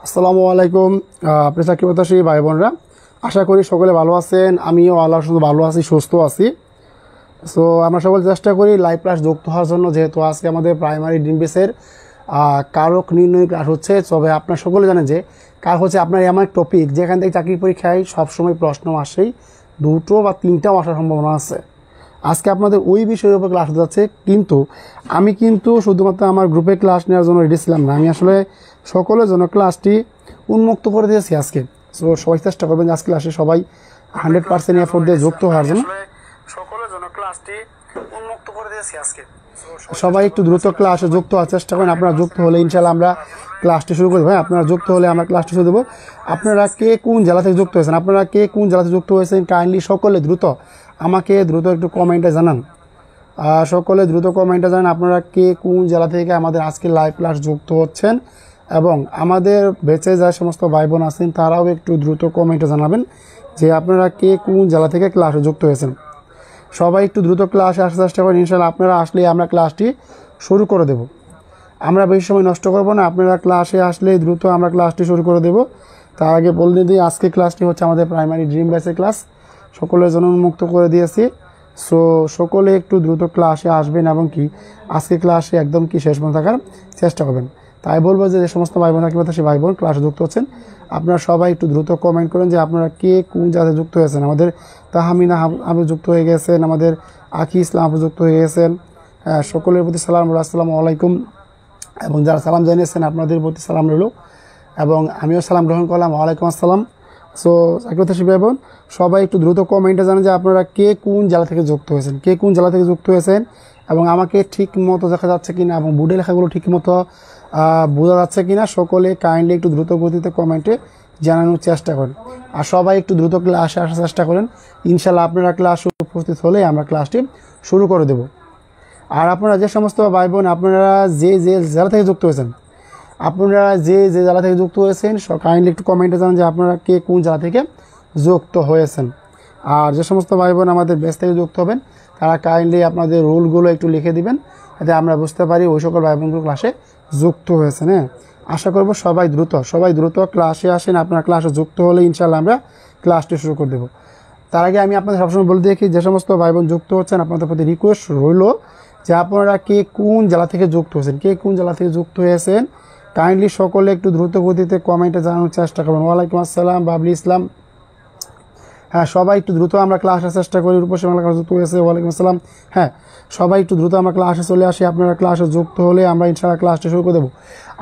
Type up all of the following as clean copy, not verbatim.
আসসালামু আলাইকুম প্রিয় চাকরি প্রত্যাশী ভাই বোনরা, আশা করি সকলে ভালো আছেন। আমিও আল্লাহর শুধু ভালো আছি, সুস্থ আছি। সো আমরা সকলে চেষ্টা করি লাইভ ক্লাস যুক্ত হওয়ার জন্য, যেহেতু আজকে আমাদের প্রাইমারি ড্রিম বেসের কারক নির্ণয় ক্লাস হচ্ছে। তবে আপনারা সকলে জানেন যে কার হচ্ছে আপনার এমন এক টপিক যেখান থেকে চাকরি পরীক্ষায় সবসময় প্রশ্ন আসেই, দুটো বা তিনটাও আসার সম্ভাবনা আছে। আজকে আপনাদের ওই বিষয়ের উপর ক্লাস হতে যাচ্ছে, কিন্তু আমি শুধুমাত্র আমার গ্রুপে ক্লাস নেওয়ার জন্য রেডি ছিলাম না। আমি আসলে সকলের জন্য ক্লাসটি উন্মুক্ত করে দিয়েছি আজকে। সো সবাই চেষ্টা করবেন যে আজকে ক্লাসে সবাই 100% এফোর্ট দিয়ে যুক্ত হওয়ার জন্য। সকলের জন্য ক্লাসটি উন্মুক্ত করে দিয়েছি আজকে। সবাই একটু দ্রুত ক্লাসে যুক্ত হওয়ার চেষ্টা করেন। আপনারা যুক্ত হলে ইনশাআল্লাহ আমরা ক্লাসটি শুরু করবো। আপনারা যুক্ত হলে আমরা ক্লাসটি শুরু দেবো। আপনারা কে কোন জেলা থেকে যুক্ত হয়েছেন, কাইন্ডলি সকলে দ্রুত আমাকে একটু কমেন্টে জানান। সকলে দ্রুত কমেন্টে জানান আপনারা কে কোন জেলা থেকে আমাদের আজকে লাইভ ক্লাস যুক্ত হচ্ছেন, এবং আমাদের বেঁচে যা সমস্ত ভাই বোন আছেন তারাও একটু দ্রুত কমেন্টে জানাবেন যে আপনারা কে কোন জেলা থেকে ক্লাসে যুক্ত হয়েছেন। সবাই একটু দ্রুত ক্লাসে আসার চেষ্টা করেন। ইনশাআল্লাহ আপনারা আসলে আমরা ক্লাসটি শুরু করে দেব। আমরা বেশি সময় নষ্ট করব না, আপনারা ক্লাসে আসলে দ্রুত আমরা ক্লাসটি শুরু করে দেব। তার আগে বলে দিই আজকে ক্লাসটি হচ্ছে আমাদের প্রাইমারি ড্রিম ব্যাচের ক্লাস, সকলের জন্য উন্মুক্ত করে দিয়েছি। সো সকলে একটু দ্রুত ক্লাসে আসবেন এবং কি আজকে ক্লাসে একদম শেষ পর্যন্ত থাকার চেষ্টা করবেন। তাই বলবো যে সমস্ত ভাই বোন থাকলে সেই ভাই বোন ক্লাসে যুক্ত হচ্ছেন, আপনারা সবাই একটু দ্রুত কমেন্ট করেন যে আপনারা কে কোন জায়গায় যুক্ত হয়েছেন। আমাদের তাহমিনা আপু যুক্ত হয়ে গেছেন, আমাদের আকি ইসলাম আপু যুক্ত হয়ে গেছেন। সকলের প্রতি সালাম, আসসালামু আলাইকুম। এবং যারা সালাম জানিয়েছেন আপনাদের প্রতি সালাম রইল, এবং আমিও সালাম গ্রহণ করলাম, ওয়ালাইকুম আসসালাম। সো চাকরি প্রত্যাশী ভাই বোন সবাই একটু দ্রুত কমেন্টে জানেন যে আপনারা কে কোন জেলা থেকে যুক্ত হয়েছেন, এবং আমাকে ঠিক মতো দেখা যাচ্ছে কিনা এবং বোর্ডে লেখাগুলো ঠিক মতো বোঝা যাচ্ছে কিনা সকলে কাইন্ডলি একটু দ্রুত গতিতে কমেন্টে জানানোর চেষ্টা করেন। আর সবাই একটু দ্রুত ক্লাসে আসার চেষ্টা করেন। ইনশাল্লাহ আপনারা ক্লাসে উপস্থিত হলে আমরা ক্লাসটি শুরু করে দেব। আর আপনারা যে সমস্ত ভাই বোন আপনারা যে জেলা থেকে যুক্ত হয়েছেন, কাইন্ডলি একটু কমেন্টে জানান যে আপনারা কে কোন জেলা থেকে যুক্ত হয়েছেন। আর যে সমস্ত ভাই বোন আমাদের ব্যাচ থেকে যুক্ত হবেন তারা কাইন্ডলি আপনাদের রোলগুলো একটু লিখে দিবেন, যাতে আমরা বুঝতে পারি ওই সকল ভাই বোনগুলো ক্লাসে যুক্ত হয়েছেন। হ্যাঁ, আশা করব সবাই দ্রুত ক্লাসে আসেন। আপনারা ক্লাসে যুক্ত হলে ইনশাআল্লাহ আমরা ক্লাসটি শুরু করে দেবো। তার আগে আমি আপনাদের সবসময় বলে দেখি যে সমস্ত ভাই বোন যুক্ত হচ্ছেন আপনাদের প্রতি রিকোয়েস্ট রইল যে আপনারা কে কোন জেলা থেকে যুক্ত হয়েছেন কাইন্ডলি সকলে একটু দ্রুত গতিতে কমেন্টে জানানোর চেষ্টা করবেন। ওয়ালাইকুম আসসালাম বাবলি ইসলাম। হ্যাঁ, সবাই একটু দ্রুত আমরা ক্লাসে চেষ্টা করি। রূপসী বাংলা ক্লাসে যুক্ত হয়েছে, ওয়ালাইকুম আসসালাম। হ্যাঁ, সবাই একটু দ্রুত আমরা ক্লাসে চলে আসি। আপনারা ক্লাসে যুক্ত হলে আমরা ইনশাআল্লাহ ক্লাসটা শুরু করে দেবো।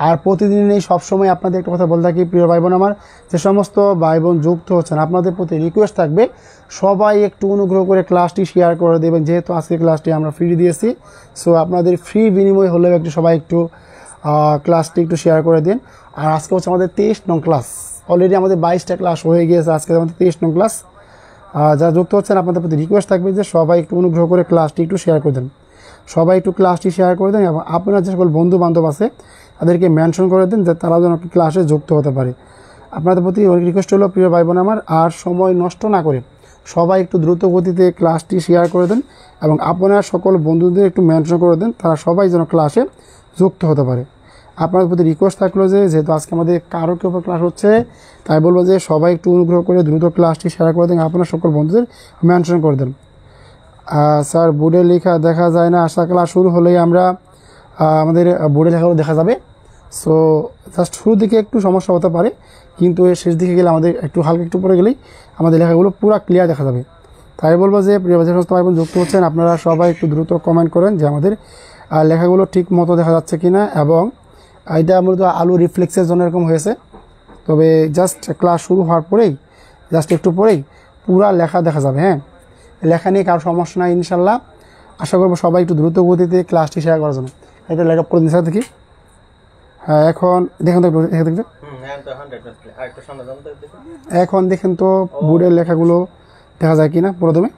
আর প্রতিদিন এই সবসময় আপনাদের একটা কথা বলে থাকি, প্রিয় ভাই বোন আমার, যে সমস্ত ভাই বোন যুক্ত হচ্ছেন আপনাদের প্রতি রিকোয়েস্ট থাকবে সবাই একটু অনুগ্রহ করে ক্লাসটি শেয়ার করে দেবেন। যেহেতু আজকে ক্লাসটি আমরা ফ্রি দিয়েছি, সো আপনাদের ফ্রি বিনিময় হলেও সবাই একটু ক্লাসটি একটু শেয়ার করে দিন। আর আজকে হচ্ছে আমাদের 23 নং ক্লাস। অলরেডি আমাদের 22টা ক্লাস হয়ে গিয়েছে, আজকে আমাদের 23 নং ক্লাস। যারা যুক্ত হচ্ছেন আপনাদের প্রতি রিকোয়েস্ট থাকবে যে সবাই একটু অনুগ্রহ করে ক্লাসটি একটু শেয়ার করে দেন। এবং আপনারা যে সকল বন্ধু বান্ধব আছে তাদেরকে মেনশন করে দেন যে তারা যেন ক্লাসে যুক্ত হতে পারে। আপনাদের প্রতি রিকোয়েস্ট হলো, প্রিয় ভাই বোন আমার, আর সময় নষ্ট না করে সবাই একটু দ্রুত গতিতে ক্লাসটি শেয়ার করে দেন, এবং আপনার সকল বন্ধুদের একটু মেনশন করে দেন তারা সবাই যেন ক্লাসে যুক্ত হতে পারে। আপনাদের প্রতি রিকোয়েস্ট থাকলো যে যেহেতু আজকে আমাদের কারকের উপর ক্লাস হচ্ছে, তাই বলবো যে সবাই একটু অনুগ্রহ করে দ্রুত ক্লাসটি শেয়ার করে দেন, আপনার সকল বন্ধুদের মেনশন করে দেন। স্যার, বোর্ডে লেখা দেখা যায় না, আশা ক্লাস শুরু হলেই আমরা আমাদের বোর্ডে লেখাগুলো দেখা যাবে। সো জাস্ট শুরুর দিকে একটু সমস্যা হতে পারে, কিন্তু এর শেষ দিকে গেলে আমাদের হালকা একটু পরে গেলেই আমাদের লেখাগুলো পুরো ক্লিয়ার দেখা যাবে। তাই বলবো যে প্রিয় সমস্ত ভাই বোন যুক্ত হচ্ছেন আপনারা সবাই একটু দ্রুত কমেন্ট করেন যে আমাদের লেখাগুলো ঠিক মতো দেখা যাচ্ছে কিনা, এবং এটা মূলত আলু রিফ্লেক্সের জন্য এরকম হয়েছে। তবে জাস্ট ক্লাস শুরু হওয়ার পরেই একটু পরেই পুরা লেখা দেখা যাবে। হ্যাঁ, লেখা নিয়ে কারো সমস্যা নাই ইনশাল্লাহ। আশা করবো সবাই একটু দ্রুত গতিতে ক্লাসটি শেয়ার করার জন্য। এটা লেখা করে দিন দেখি। হ্যাঁ, এখন দেখেন তো দেখেন তো বোর্ডের লেখাগুলো দেখা যায় কিনা প্রথমে।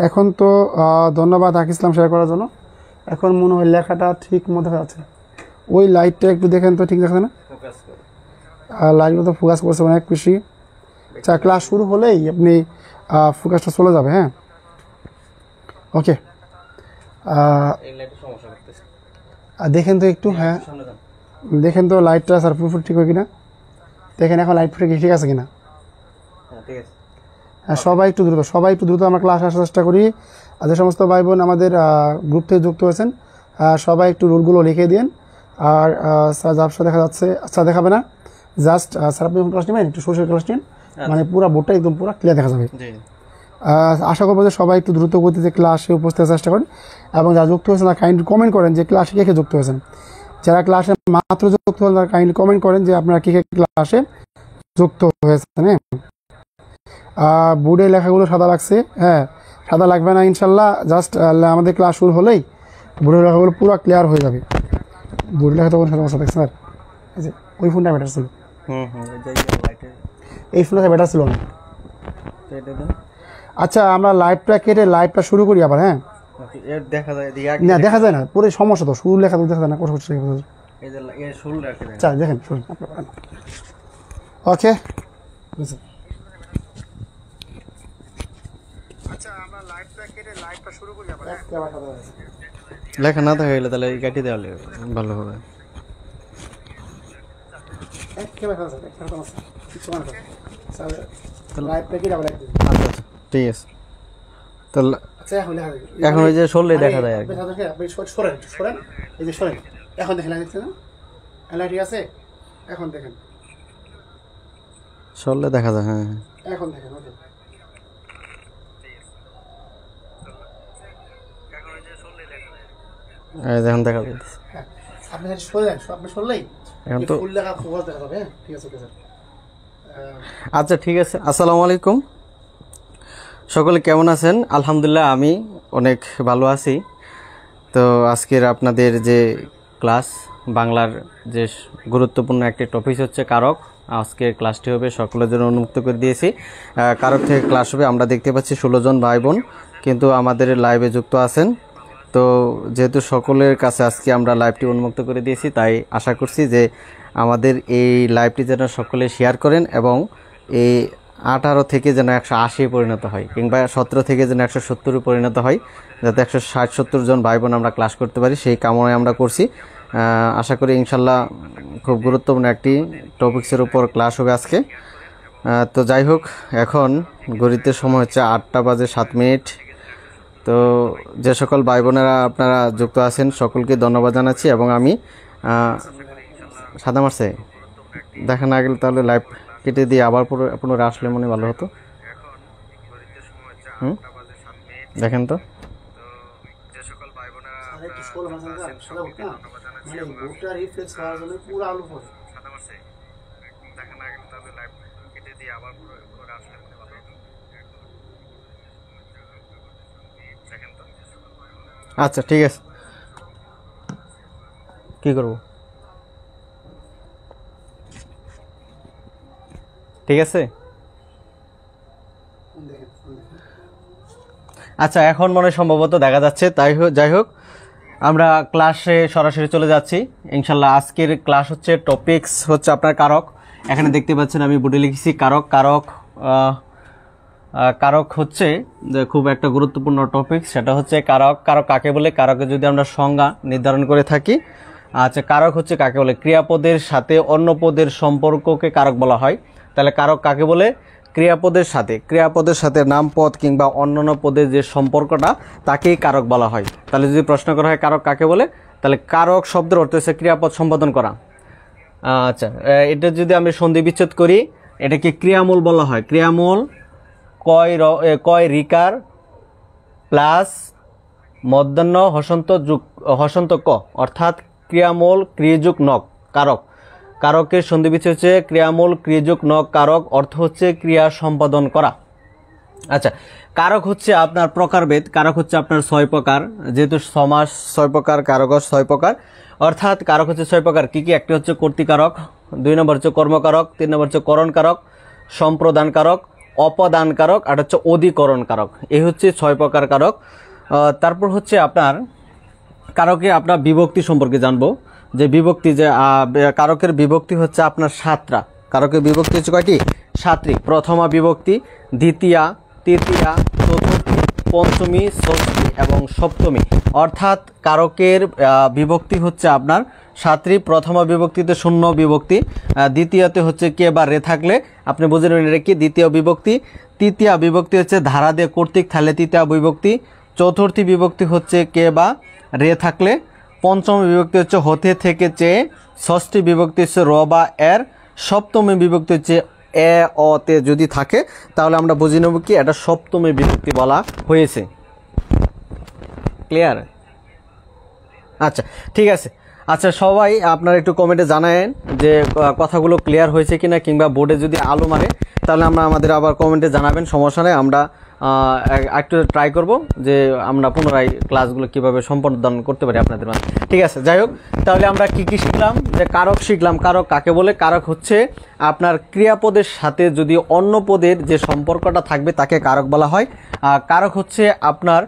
এখন তো ধন্যবাদ আকিস ইসলাম শেয়ার করার জন্য। এখন মনে হয় লেখাটা ঠিক মতো দেখা যাচ্ছে। ওই লাইটটা একটু দেখেন তো, ঠিক দেখেন না? লাইটগুলো তো ফোকাস করছে অনেক খুশি। আচ্ছা, ক্লাস শুরু হলেই আপনি ফোকাসটা চলে যাবে। হ্যাঁ, ওকে। দেখেন তো একটু, হ্যাঁ দেখেন তো লাইটটা স্যার পুরোপুরি ঠিক হয় কিনা দেখেন, এখন লাইট ফুটে ঠিক আছে কিনা। হ্যাঁ সবাই একটু দ্রুত আমরা ক্লাস আসার চেষ্টা করি। আর যে সমস্ত ভাই বোন আমাদের গ্রুপ থেকে যুক্ত হয়েছেন সবাই একটু রুলগুলো লিখে দিন। আর স্যার ঝাপসা দেখা যাচ্ছে, আচ্ছা দেখাবে না, জাস্ট স্যার আপনি ক্লাস নেবেন, একটু সোশ্যাল ক্লাস নেন, মানে পুরো বোর্ডটা একদম পুরো ক্লিয়ার দেখা যাবে। আশা করবো যে সবাই একটু দ্রুত গতিতে ক্লাসে উপস্থিত চেষ্টা করেন এবং যারা যুক্ত হয়েছেন তারা কাইন্ডলি কমেন্ট করেন যে ক্লাসে কে কে যুক্ত হয়েছেন। যারা ক্লাসে মাত্র যুক্ত হন তারা কাইন্ডলি কমেন্ট করেন যে আপনারা কে কে ক্লাসে যুক্ত হয়েছেন। হ্যাঁ বোর্ডে লেখাগুলো সাদা লাগছে, হ্যাঁ সাদা লাগবে না ইনশাল্লাহ, জাস্ট আমাদের ক্লাস শুরু হলেই বোর্ডের লেখাগুলো পুরো ক্লিয়ার হয়ে যাবে। বোর্ডের লেখা তখন সাদা দেখছেন স্যার, এই যে ওই ফোনটা বেটার ছিল, এই ফোনটা বেটার ছিল না। আচ্ছা আমরা লাইভটা কেটে লাইভটা শুরু করি আবার। হ্যাঁ না দেখা যায় না, পুরো সমস্যা তো, শুরু লেখা তো দেখা যায় না, কষ্ট দেখেন শুনুন ওকে। লেখা না দেখা গেলে তাহলে কাটি দেওয়া ভালো হবে। ঠিক আছে তাহলে এখন ওই যে সরলে দেখা যায় আর কি। এখন দেখেন ঠিক আছে, এখন দেখেন সরলে দেখা যায়। হ্যাঁ এখন দেখেন ওকে। এখন দেখা যাচ্ছে। আপনি সরলেন, আপনি সরলেই এখন তো ফুল লেখা ফোকাস দেখা যাবে। ঠিক আছে স্যার। আচ্ছা ঠিক আছে, আসসালামু আলাইকুম, সকলে কেমন আছেন? আলহামদুলিল্লাহ আমি অনেক ভালো আছি। তো আজকের আপনাদের যে ক্লাস বাংলার যে গুরুত্বপূর্ণ একটি টপিক হচ্ছে কারক, আজকের ক্লাসটি হবে সকলের জন্য উন্মুক্ত করে দিয়েছি। কারক থেকে ক্লাস হবে, আমরা দেখতে পাচ্ছি 16 জন ভাই বোন কিন্তু আমাদের লাইভে যুক্ত আছেন। তো যেহেতু সকলের কাছে আজকে আমরা লাইভটি উন্মুক্ত করে দিয়েছি, তাই আশা করছি যে আমাদের এই লাইভটি যেন সকলে শেয়ার করেন এবং এই 18 থেকে যেন 180 পরিণত হয়, কিংবা 17 থেকে যেন 170 পরিণত হয়, যাতে 160-70 জন ভাই বোন আমরা ক্লাস করতে পারি, সেই কামনায় আমরা করছি। আশা করি ইনশাল্লাহ খুব গুরুত্বপূর্ণ একটি টপিক্সের উপর ক্লাস হবে আজকে। তো যাই হোক, এখন ঘড়িতে সময় হচ্ছে 8:07। তো যে সকল ভাই বোনেরা আপনারা যুক্ত আছেন সকলকে ধন্যবাদ জানাচ্ছি। এবং আমি সাদা মারছে দেখা না গেলে তাহলে লাইভ কেটে দিয়ে আবার পুনরায় আসলে মনে ভালো হতো। দেখেন তো আচ্ছা ঠিক আছে, কি করব? ঠিক আছে আচ্ছা, এখন মনে সম্ভবত দেখা যাচ্ছে। যাই হোক, আমরা ক্লাসে সরাসরি চলে যাচ্ছি ইনশাল্লাহ। আজকের ক্লাস হচ্ছে টপিকস হচ্ছে আপনার কারক। এখানে দেখতে পাচ্ছেন আমি বোর্ডে লিখেছি কারক। কারক হচ্ছে যে খুব একটা গুরুত্বপূর্ণ টপিক, সেটা হচ্ছে কারক। কারক কাকে বলে? কারকে যদি আমরা সংজ্ঞা নির্ধারণ করে থাকি, আচ্ছা কারক হচ্ছে কাকে বলে? ক্রিয়াপদের সাথে অন্য পদের সম্পর্ককে কারক বলা হয়। তাহলে কারক কাকে বলে? ক্রিয়াপদের সাথে নামপদ কিংবা অন্যান্য পদের যে সম্পর্কটা তাকেই কারক বলা হয়। তাহলে যদি প্রশ্ন করা হয় কারক কাকে বলে, তাহলে কারক শব্দের অর্থ হচ্ছে ক্রিয়াপদ সম্পাদন করা। আচ্ছা, এটা যদি আমি সন্ধি বিচ্ছেদ করি, এটাকে ক্রিয়ামূল বলা হয়। ক্রিয়ামূল কয় রিকার প্লাস মধ্যাহ্ন হসন্ত ক, অর্থাৎ ক্রিয়ামূল ক্রিয়াযুক নক কারক। কারকের সন্ধি বিচ্ছেদ হচ্ছে ক্রিয়ামূল ক্রিয়াযুক নক কারক, অর্থ হচ্ছে ক্রিয়া সম্পাদন করা। আচ্ছা, কারক হচ্ছে আপনার প্রকারভেদ। কারক হচ্ছে আপনার 6 প্রকার, যেহেতু সমাস 6 প্রকার, কারক 6 প্রকার, অর্থাৎ কারক হচ্ছে 6 প্রকার। কি কি? একটি হচ্ছে কর্তৃকারক, 2 নম্বর হচ্ছে কর্মকারক, 3 নম্বর হচ্ছে করণকারক, সম্প্রদান কারক, অপদান কারক, আর হচ্ছে অধিকরণ কারক। এই হচ্ছে 6 প্রকার কারক। তারপর হচ্ছে আপনার কারকে আপনার বিভক্তি সম্পর্কে জানবো, যে বিভক্তি, যে কারকের বিভক্তি হচ্ছে আপনার 7টা। কারকের বিভক্তি হচ্ছে কয়টি? 7টি। প্রথমা বিভক্তি, দ্বিতীয়া, তৃতীয়া, চতুর্থী, পঞ্চমী, ষষ্ঠী এবং সপ্তমী। অর্থাৎ কারকের বিভক্তি হচ্ছে আপনার সাতটি। প্রথম বিভক্তিতে শূন্য বিভক্তি, দ্বিতীয়তে হচ্ছে কে বা রে থাকলে আপনি বুঝে নেবেন এটা কি দ্বিতীয় বিভক্তি। তৃতীয় বিভক্তি হচ্ছে ধারা দিয়ে কর্তৃক থাকলে তৃতীয় বিভক্তি। চতুর্থী বিভক্তি হচ্ছে কে বা রে থাকলে। পঞ্চম বিভক্তি হচ্ছে হতে থেকে চেয়ে। ষষ্ঠী বিভক্তি হচ্ছে র বা এর। সপ্তমী বিভক্তি হচ্ছে এ অ তে যদি থাকে তাহলে আমরা বুঝে নেব কি এটা সপ্তমী বিভক্তি বলা হয়েছে। ক্লিয়ার? আচ্ছা ঠিক আছে। আচ্ছা সবাই আপনারা একটু কমেন্টে জানায়েন যে কথাগুলো ক্লিয়ার হয়েছে কিনা, কিংবা বোর্ডে যদি আলো মারে তাহলে আমাদের আবার কমেন্টে জানাবেন, সমস্যা নেই। আমরা একটু ট্রাই করব যে আমরা পুনরায় ক্লাসগুলো কিভাবে সম্পাদন করতে পারি আপনাদের মাঝে। ঠিক আছে, যাই হোক তাহলে আমরা কি কি শিখলাম, যে কারক শিখলাম। কারক কাকে বলে? কারক হচ্ছে আপনার ক্রিয়াপদের সাথে যদি অন্য পদের যে সম্পর্কটা থাকবে তাকে কারক বলা হয়। কারক হচ্ছে আপনার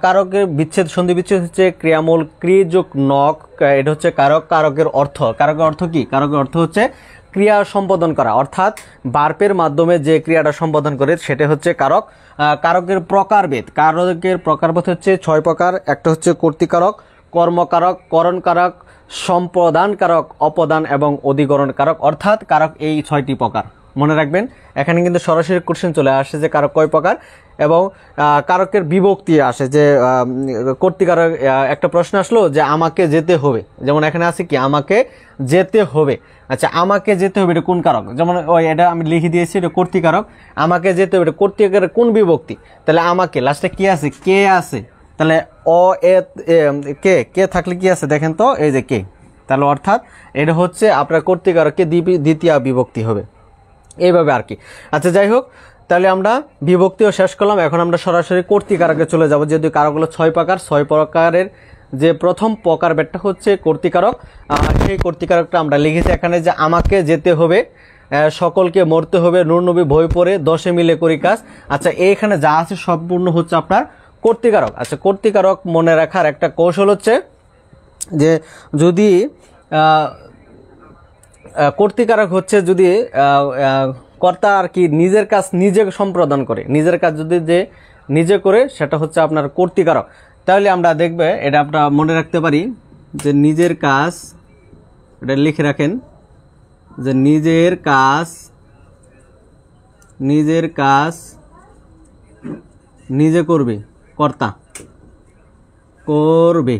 কারকের বিচ্ছেদ, সন্ধি বিচ্ছেদ হচ্ছে ক্রিয়ামূল ক্রি যোগ নক, এটা হচ্ছে কারক। কারকের অর্থ, কারকের অর্থ কি? কারকের অর্থ হচ্ছে ক্রিয়া সম্পাদন করা, অর্থাৎ বার্পের মাধ্যমে যে ক্রিয়াটা সম্পাদন করে সেটা হচ্ছে কারক। কারকের প্রকারভেদ, কারকের প্রকারভেদ হচ্ছে 6 প্রকার। একটা হচ্ছে কর্তৃকারক, কর্মকারক, করণকারক, সম্পাদন কারক, অপদান এবং অধিকরণ কারক। অর্থাৎ কারক এই 6টি প্রকার মনে রাখবেন। এখানে কিন্তু সরাসরি কোশ্চেন চলে আসে যে কারক কয় প্রকার, এবং কারকের বিভক্তি আসে যে কর্তৃকারক। একটা প্রশ্ন আসলো যে আমাকে যেতে হবে, যেমন এখানে আছে কি আমাকে যেতে হবে। আচ্ছা আমাকে যেতে হবে এটা কোন কারক? যেমন ওই এটা আমি লিখে দিয়েছি, এটা কর্তৃকারক। আমাকে যেতে হবে এটা কর্তৃকারক কোন বিভক্তি? তাহলে আমাকে লাস্টে কি আছে? কে আছে। তাহলে অ এ কে, কে থাকলে কি আছে দেখেন তো, এই যে কে। তাহলে অর্থাৎ এটা হচ্ছে আপনার কর্তৃকারককে দ্বিতীয় বিভক্তি হবে, এইভাবে আর কি। আচ্ছা যাই হোক, তাহলে আমরা বিভক্তিও শেষ করলাম। এখন আমরা সরাসরি কর্তৃকারকে চলে যাব, যেহেতু কারকগুলো 6 প্রকার। 6 প্রকারের যে প্রথম প্রকারভেদটা হচ্ছে কর্তৃকারক। সেই কর্তৃকারকটা আমরা লিখেছি এখানে যে আমাকে যেতে হবে, সকলকে মরতে হবে, নূর নবী বই পড়ে, 10 মিলে করি কাজ। আচ্ছা এইখানে যা আছে সম্পূর্ণ হচ্ছে আপনার কর্তৃকারক। আচ্ছা কর্তৃকারক মনে রাখার একটা কৌশল হচ্ছে যে যদি কর্তৃকারক হচ্ছে যদি কর্তা আর কি নিজের কাজ নিজে সম্পাদন করে, নিজের কাজ যদি যে নিজে করে সেটা হচ্ছে আপনার কর্তৃকারক। তাহলে আমরা দেখবে এটা আমরা মনে রাখতে পারি যে নিজের কাজ, এটা লিখে রাখেন যে নিজের কাজ নিজে করবে, কর্তা করবে,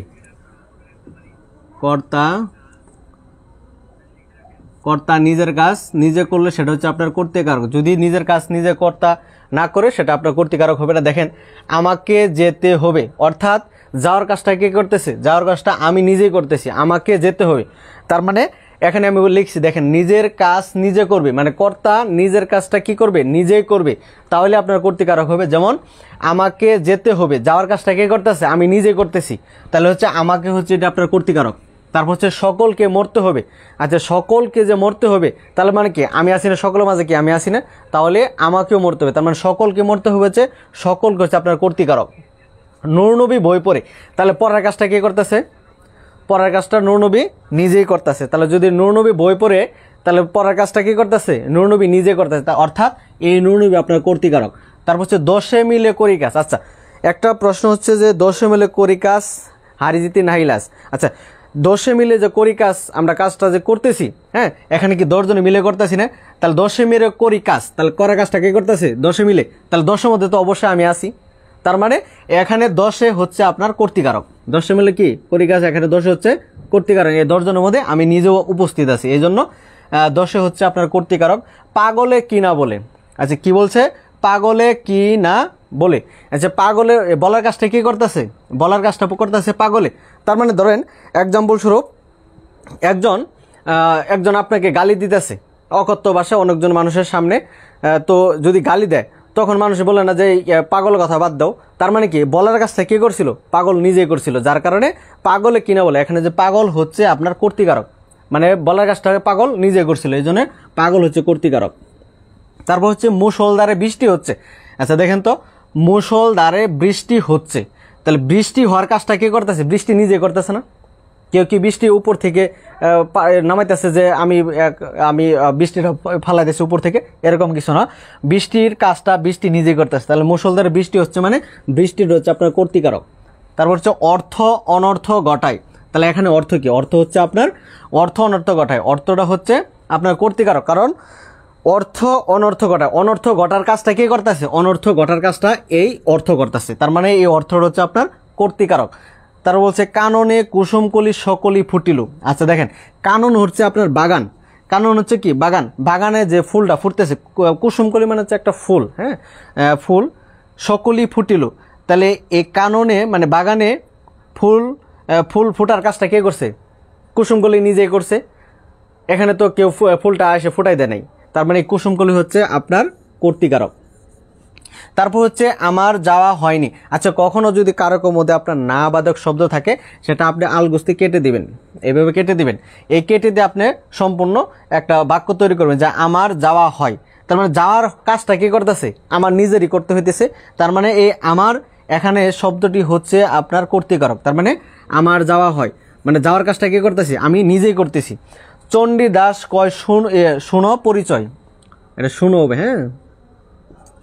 কর্তা নিজের কাজ নিজে করলে সেটা হচ্ছে আপনার কর্তৃকারক। যদি নিজের কাজ নিজে কর্তা না করে সেটা আপনার কর্তৃকারক হবে না। দেখেন আমাকে যেতে হবে, অর্থাৎ যাওয়ার কাজটা কে করতেছে? যাওয়ার কাজটা আমি নিজেই করতেছি, আমাকে যেতে হবে। তার মানে এখানে আমি লিখছি দেখেন নিজের কাজ নিজে করবে, মানে কর্তা নিজের কাজটা কি করবে? নিজেই করবে, তাহলে আপনার কর্তৃকারক হবে। যেমন আমাকে যেতে হবে, যাওয়ার কাজটা কে করতেছে? আমি নিজেই করতেছি, তাহলে হচ্ছে আমাকে হচ্ছে এটা আপনার কর্তৃকারক। তারপর হচ্ছে সকলকে মরতে হবে। আচ্ছা সকলকে যে মরতে হবে তাহলে মানে কি আমি আসি না, সকলের মাঝে কি আমি আসি না, তাহলে আমাকেও মরতে হবে। তার মানে সকলকে মরতে হবে হচ্ছে সকলকে হচ্ছে আপনার কর্তৃকারক। নূর নবী বই পড়ে, তাহলে পড়ার কাজটা কে করতেছে? পড়ার কাজটা নূর নবী নিজেই করতেছে। তাহলে যদি নূর নবী বই পড়ে তাহলে পড়ার কাজটা কি করতেছে? নূর নবী নিজে করতেছে, অর্থাৎ এই নূর নবী আপনার কর্তৃকারক। তারপর হচ্ছে 10 মিলে করি কাজ। আচ্ছা একটা প্রশ্ন হচ্ছে যে 10 মিলে করি কাজ হারি জিতি নাহিলাস। আচ্ছা 10 মিলে যে করি কাজ, আমরা কাজটা যে করতেছি, হ্যাঁ এখানে কি 10 জনে মিলে করতেছি না? তাহলে 10 মিলে করি কাজ, তাহলে করা কাজটা কে করতেছে? 10 মিলে, তাহলে 10 মধ্যে তো অবশ্যই আমি আসি। তার মানে এখানে 10 হচ্ছে আপনার কর্তৃকারক। 10 মিলে কি করি কাজ, এখানে 10 হচ্ছে কর্তৃকারক। এই 10 জনের মধ্যে আমি নিজেও উপস্থিত আছি, এই জন্য 10 হচ্ছে আপনার কর্তৃকারক। পাগলে কি না বলে। আচ্ছা কি বলছে? পাগলে কি না বলে। আচ্ছা পাগলে বলার কাজটা কি করতেছে? বলার কাজটা করতেছে পাগলে। তার মানে ধরেন এক্সাম্পল স্বরূপ একজন আপনাকে গালি দিতেছে অকথ্য ভাষায় অনেকজন মানুষের সামনে, তো যদি গালি দেয় তখন মানুষ বলে না যে পাগল কথা বাদ দাও। তার মানে কি বলার কাজটা কে করছিল? পাগল নিজেই করছিল, যার কারণে পাগলে কিনা বলে। এখানে যে পাগল হচ্ছে আপনার কর্তৃকারক, মানে বলার কাজটা পাগল নিজে করছিল, এই জন্য পাগল হচ্ছে কর্তৃকারক। তারপর হচ্ছে মুষলধারে বৃষ্টি হচ্ছে। আচ্ছা দেখেন তো মুষলধারে বৃষ্টি হচ্ছে, তাহলে বৃষ্টি হওয়ার কাজটা কে করতেছে? বৃষ্টি নিজে করতেছে না, কেউ কি বৃষ্টি উপর থেকে নামাইতেছে যে আমি আমি বৃষ্টিটা ফালাইতেছি উপর থেকে, এরকম কিছু না। বৃষ্টির কাজটা বৃষ্টি নিজেই করতেছে। তাহলে মুষলধারে বৃষ্টি হচ্ছে মানে বৃষ্টির হচ্ছে আপনার কর্তৃকারক। তারপর হচ্ছে অর্থ অনর্থ ঘটায়। তাহলে এখানে অর্থ কি? অর্থ হচ্ছে আপনার অর্থ অনর্থ ঘটায়। অর্থটা হচ্ছে আপনার কর্তৃকারক, কারণ অর্থ অনর্থ ঘটায়। অনর্থ ঘটার কাজটা কে করতেছে? অনর্থ ঘটার কাজটা এই অর্থ করতেছে। তার মানে এই অর্থটা হচ্ছে আপনার কর্তৃকারক। তারা বলছে কাননে কুসুমকলি সকলি ফুটিল। আচ্ছা দেখেন, কানন হচ্ছে আপনার বাগান। কানন হচ্ছে কি? বাগান। বাগানে যে ফুলটা ফুটতেছে, কুসুমকলি মানে হচ্ছে একটা ফুল, হ্যাঁ, ফুল। সকলি ফুটিল, তাহলে এই কাননে মানে বাগানে ফুল ফুল ফুটার কাজটা কে করছে? কুসুমকলি নিজেই করছে। এখানে তো কেউ ফুলটা এসে ফুটাই দেয় নাই। তার মানে কুসুমকলি হচ্ছে আপনার কর্তৃকারক। তারপর হচ্ছে আমার যাওয়া হয়নি। আচ্ছা, কখনো যদি কারকের মধ্যে আপনার না বাদক শব্দ থাকে, সেটা আপনি আলগুস্তি কেটে দিবেন, এইভাবে কেটে দিবেন। এই কেটে দিয়ে আপনি সম্পূর্ণ একটা বাক্য তৈরি করবেন যে আমার যাওয়া হয়। তার মানে যাওয়ার কাজটা কি করতেছে? আমার নিজেরই করতে হইতেছে। তার মানে এই আমার এখানে শব্দটি হচ্ছে আপনার কর্তৃকারক। তার মানে আমার যাওয়া হয় মানে যাওয়ার কাজটা কি করতেছি? আমি নিজেই করতেছি। চণ্ডীদাস কয় শুনো পরিচয়। এটা শুনো হবে, হ্যাঁ,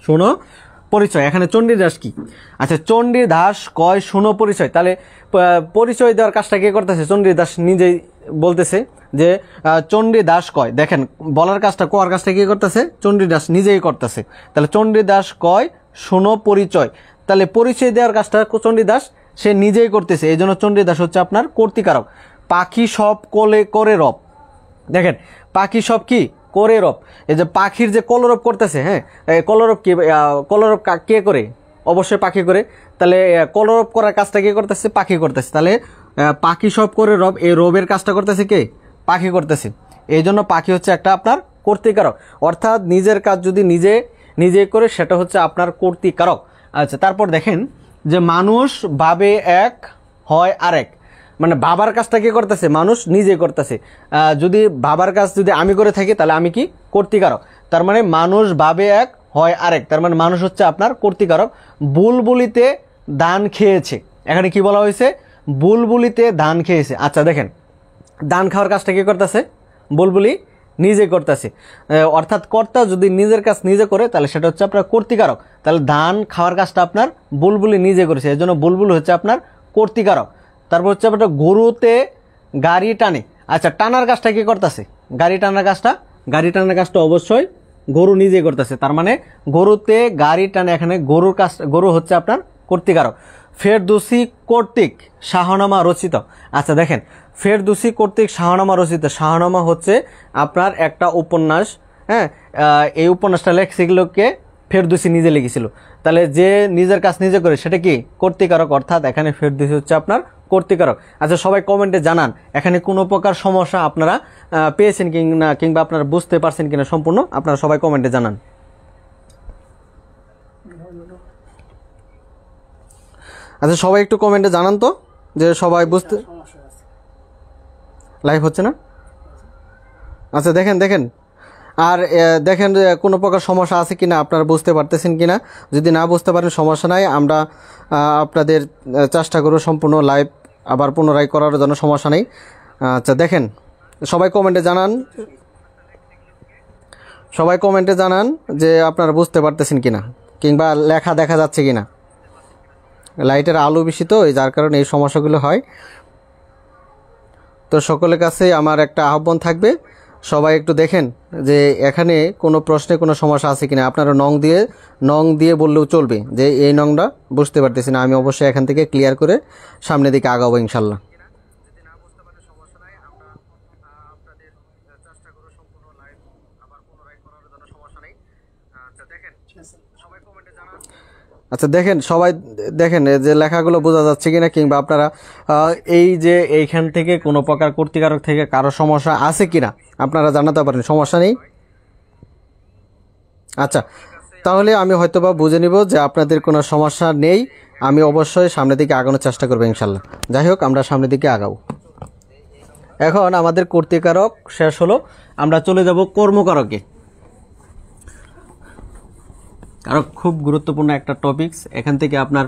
শুনো পরিচয়। এখানে চণ্ডীদাস কি? আচ্ছা, চণ্ডীদাস কয় শুনো পরিচয়। তাহলে পরিচয় দেওয়ার কাজটা কে করতেছে? চণ্ডীদাস নিজেই বলতেছে যে চণ্ডীদাস কয়। দেখেন, বলার কাজটা কোয়ার কাজটা কে করতেছে? চণ্ডীদাস নিজেই করতেছে। তাহলে চণ্ডীদাস কয় শুনো পরিচয়। তাহলে পরিচয় দেওয়ার কাজটা চণ্ডীদাস সে নিজেই করতেছে, এই জন্য চণ্ডীদাস হচ্ছে আপনার কর্তৃকারক। পাখি সব কোলে করে রব। দেখেন, পাখি সব কি করে রব। এই যে পাখির যে কলরব করতেছে, হ্যাঁ, কলরব কি? কলরব কে করে? অবশ্যই পাখি করে। তাহলে কলরব করার কাজটা কে করতেছে? পাখি করতেছে। তাহলে পাখি সব করে রব, এই রবের কাজটা করতেছে কে? পাখি করতেছে। এই জন্য পাখি হচ্ছে একটা আপনার কর্তৃকারক। অর্থাৎ নিজের কাজ যদি নিজে করে, সেটা হচ্ছে আপনার কর্তৃকারক। আচ্ছা, তারপর দেখেন যে মানুষ ভাবে এক হয় আরেক। মানে বাবার কাজটা কি করতেছে? মানুষ নিজে করতেছে। যদি বাবার কাজ যদি আমি করে থাকি, তাহলে আমি কি? কর্তৃকারক। তার মানে মানুষ ভাবে এক হয় আরেক, তার মানে মানুষ হচ্ছে আপনার কর্তৃকারক। বুলবুলিতে ধান খেয়েছে। এখানে কি বলা হয়েছে? বুলবুলিতে ধান খেয়েছে। আচ্ছা দেখেন, ধান খাওয়ার কাজটা কি করতেছে? বুলবুলি নিজে করতেছে। অর্থাৎ কর্তা যদি নিজের কাজ নিজে করে, তাহলে সেটা হচ্ছে আপনার কর্তৃকারক। তাহলে ধান খাওয়ার কাজটা আপনার বুলবুলি নিজে করেছে, এই জন্য বুলবুল হচ্ছে আপনার কর্তৃকারক। তারপর হচ্ছে আপনার গরুতে গাড়ি টানে। আচ্ছা, টানার কাজটা কি করতেছে? গাড়ি টানার কাজটা অবশ্যই গরু নিজে করতেছে। তার মানে গরুতে গাড়ি টানে, এখানে গরুর কাজ, গরু হচ্ছে আপনার কর্তৃকারক। ফেরদৌসী কর্তৃক শাহনামা রচিত। আচ্ছা দেখেন, ফেরদৌসী কর্তৃক শাহনামা রচিত। শাহনামা হচ্ছে আপনার একটা উপন্যাস, হ্যাঁ, এই উপন্যাসটা লেখছিলকে ফেরদৌসী নিজে লিখেছিল। তাহলে যে নিজের কাজ নিজে করে, সেটা কি? কর্তৃকারক। অর্থাৎ এখানে ফেরদৌসী হচ্ছে আপনার কর্তৃকারক। আচ্ছা, সবাই কমেন্টে জানান এখানে কোনো প্রকার সমস্যা আপনারা পেয়েছেন কিনা, কিংবা আপনারা বুঝতে পারছেন কিনা সম্পূর্ণ, আপনারা সবাই কমেন্টে জানান। আচ্ছা, সবাই একটু কমেন্টে জানান তো যে সবাই বুঝতে। লাইভ হচ্ছে না? আচ্ছা দেখেন আর দেখেন যে কোনো প্রকার সমস্যা আছে কিনা, আপনারা বুঝতে পারতেছেন কিনা। যদি না বুঝতে পারেন সমস্যা নাই, আমরা আপনাদের চেষ্টা করব সম্পূর্ণ লাইভ আবার পুনরায় করার জন্য, সমস্যা নেই। আচ্ছা দেখেন, সবাই কমেন্টে জানান যে আপনারা বুঝতে পারতেছেন কিনা, কিংবা লেখা দেখা যাচ্ছে কিনা। লাইটের আলো বেশি তো, যার কারণে এই সমস্যাগুলো হয়। তো সকলের কাছে আমার একটা আহ্বান থাকবে, সবাই একটু দেখেন যে এখানে কোনো প্রশ্নে কোনো সমস্যা আছে কিনা। আপনারা নং দিয়ে বললেও চলবে যে এই নংটা বুঝতে পারতেছি না, আমি অবশ্যই এখান থেকে ক্লিয়ার করে সামনের দিকে আগাবো ইনশাল্লাহ। আচ্ছা দেখেন, সবাই দেখেন যে লেখাগুলো বোঝা যাচ্ছে কিনা, কিংবা আপনারা এই যে এইখান থেকে কোনো প্রকার কর্তৃকারক থেকে কারো সমস্যা আছে কিনা আপনারা জানাতে পারেন, সমস্যা নেই। আচ্ছা, তাহলে আমি হয়তোবা বুঝে নিব যে আপনাদের কোনো সমস্যা নেই। আমি অবশ্যই সামনের দিকে আগানোর চেষ্টা করবো ইনশাল্লাহ। যাই হোক, আমরা সামনের দিকে আগাবো। এখন আমাদের কর্তৃকারক শেষ হলো, আমরা চলে যাব কর্মকারকে। কারক খুব গুরুত্বপূর্ণ একটা টপিকস, এখান থেকে আপনার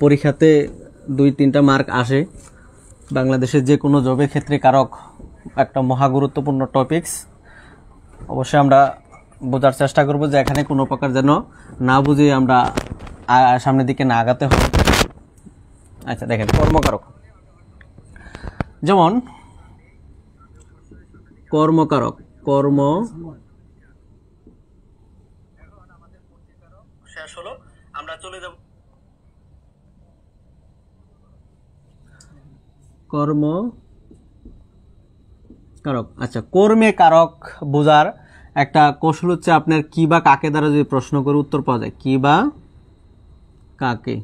পরীক্ষাতে 2-3টা মার্ক আসে। বাংলাদেশের যে কোনো জবের ক্ষেত্রে কারক একটা মহা গুরুত্বপূর্ণ টপিকস। অবশ্যই আমরা বোঝার চেষ্টা করব যে এখানে কোনো প্রকার যেন না বুঝে আমরা সামনের দিকে না আগাতে হবে। আচ্ছা দেখেন, কর্মকারক, যেমন কর্মকারক, কর্ম শেষ হলো, আমরা চলে যাব কর্ম কারক। আচ্ছা, কর্মে কারক বোঝার একটা কৌশল হচ্ছে আপনার কি বা কাকে দ্বারা যদি প্রশ্ন করে উত্তর পাওয়া যায়, কি বা কাকে,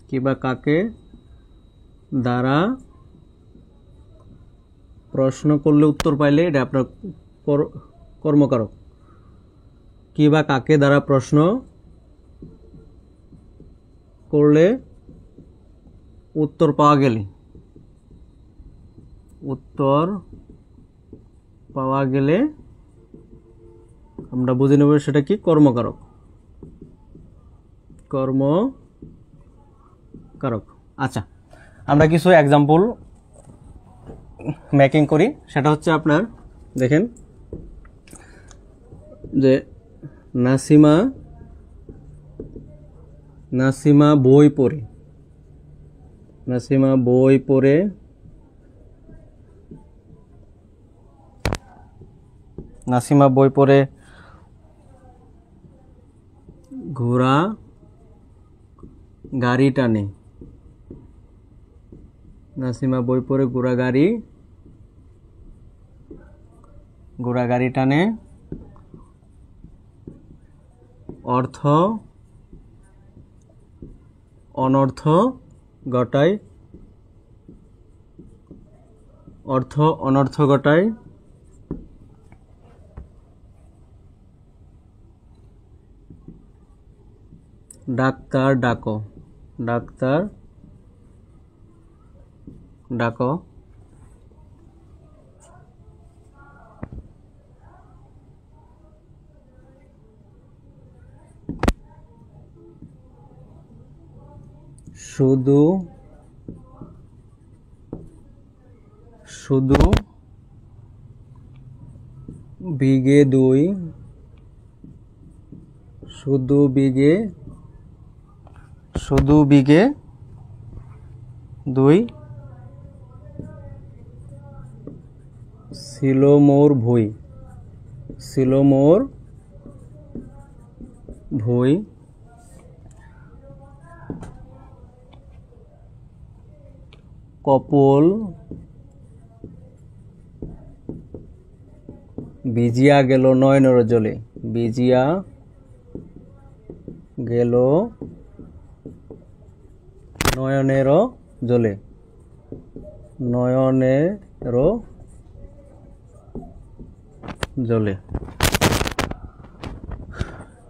কি বা কাকে দ্বারা প্রশ্ন করলে উত্তর পাইলে এটা আপনার কর্মকারক। কি বা কাকে দ্বারা প্রশ্ন করলে উত্তর পাওয়া গেলে, উত্তর পাওয়া গেলে আমরা বুঝে নেব সেটা কি, কর্মকারক, কর্মকারক। আচ্ছা, আমরা কিছু এক্সাম্পল মেকিং করি। সেটা হচ্ছে আপনার দেখেন যে নাসিমা বই পড়ে, নাসিমা বই পড়ে নাসিমা বই পড়ে ঘোড়া গাড়ি টানে, নাসিমা বই পড়ে ঘোড়া গাড়ি টানে। অর্থ অনর্থ ঘটায়, অর্থ অনর্থ ঘটায়। ডাক্তার ডাকো, ডাক্তার ডাকো। শুধু শুধু বিঘে দুই, শুধু বিঘে দুই ছিল মোর ভুঁই, ছিল মোর ভুঁই। কপল ভিজিয়া গেল নয়নের জলে, ভিজিয়া গেল নয়নের জলে, নয়নের জলে।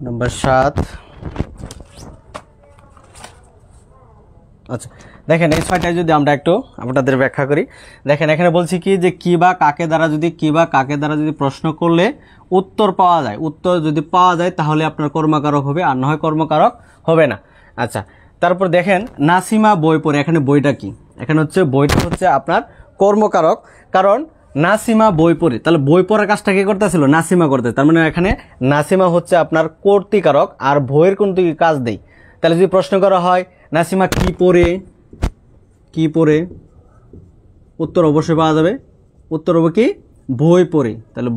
নাম্বার 7। আচ্ছা দেখেন, এই 6টায় যদি আমরা একটু আপনাদের ব্যাখ্যা করি। দেখেন এখানে বলছি কি যে কি বা কাকে দ্বারা যদি প্রশ্ন করলে উত্তর পাওয়া যায়, উত্তর যদি পাওয়া যায় তাহলে আপনার কর্মকারক হবে, আর না হয় কর্মকারক হবে না। আচ্ছা, তারপর দেখেন নাসিমা বই পড়ে, এখানে বইটা কি, এখানে হচ্ছে বইটা হচ্ছে আপনার কর্মকারক, কারণ নাসিমা বই পড়ে, তাহলে বই পড়ার কাজটা কে করতেছিল, নাসিমা করতে। তার মানে এখানে নাসিমা হচ্ছে আপনার কর্তৃকারক, আর বইয়ের কোন কাজ দেই। তাহলে যদি প্রশ্ন করা হয় নাসিমা কি পড়ে, উত্তর অবশ্যই পাওয়া যাবে, উত্তর হবে কি, বই পড়ে। তাহলে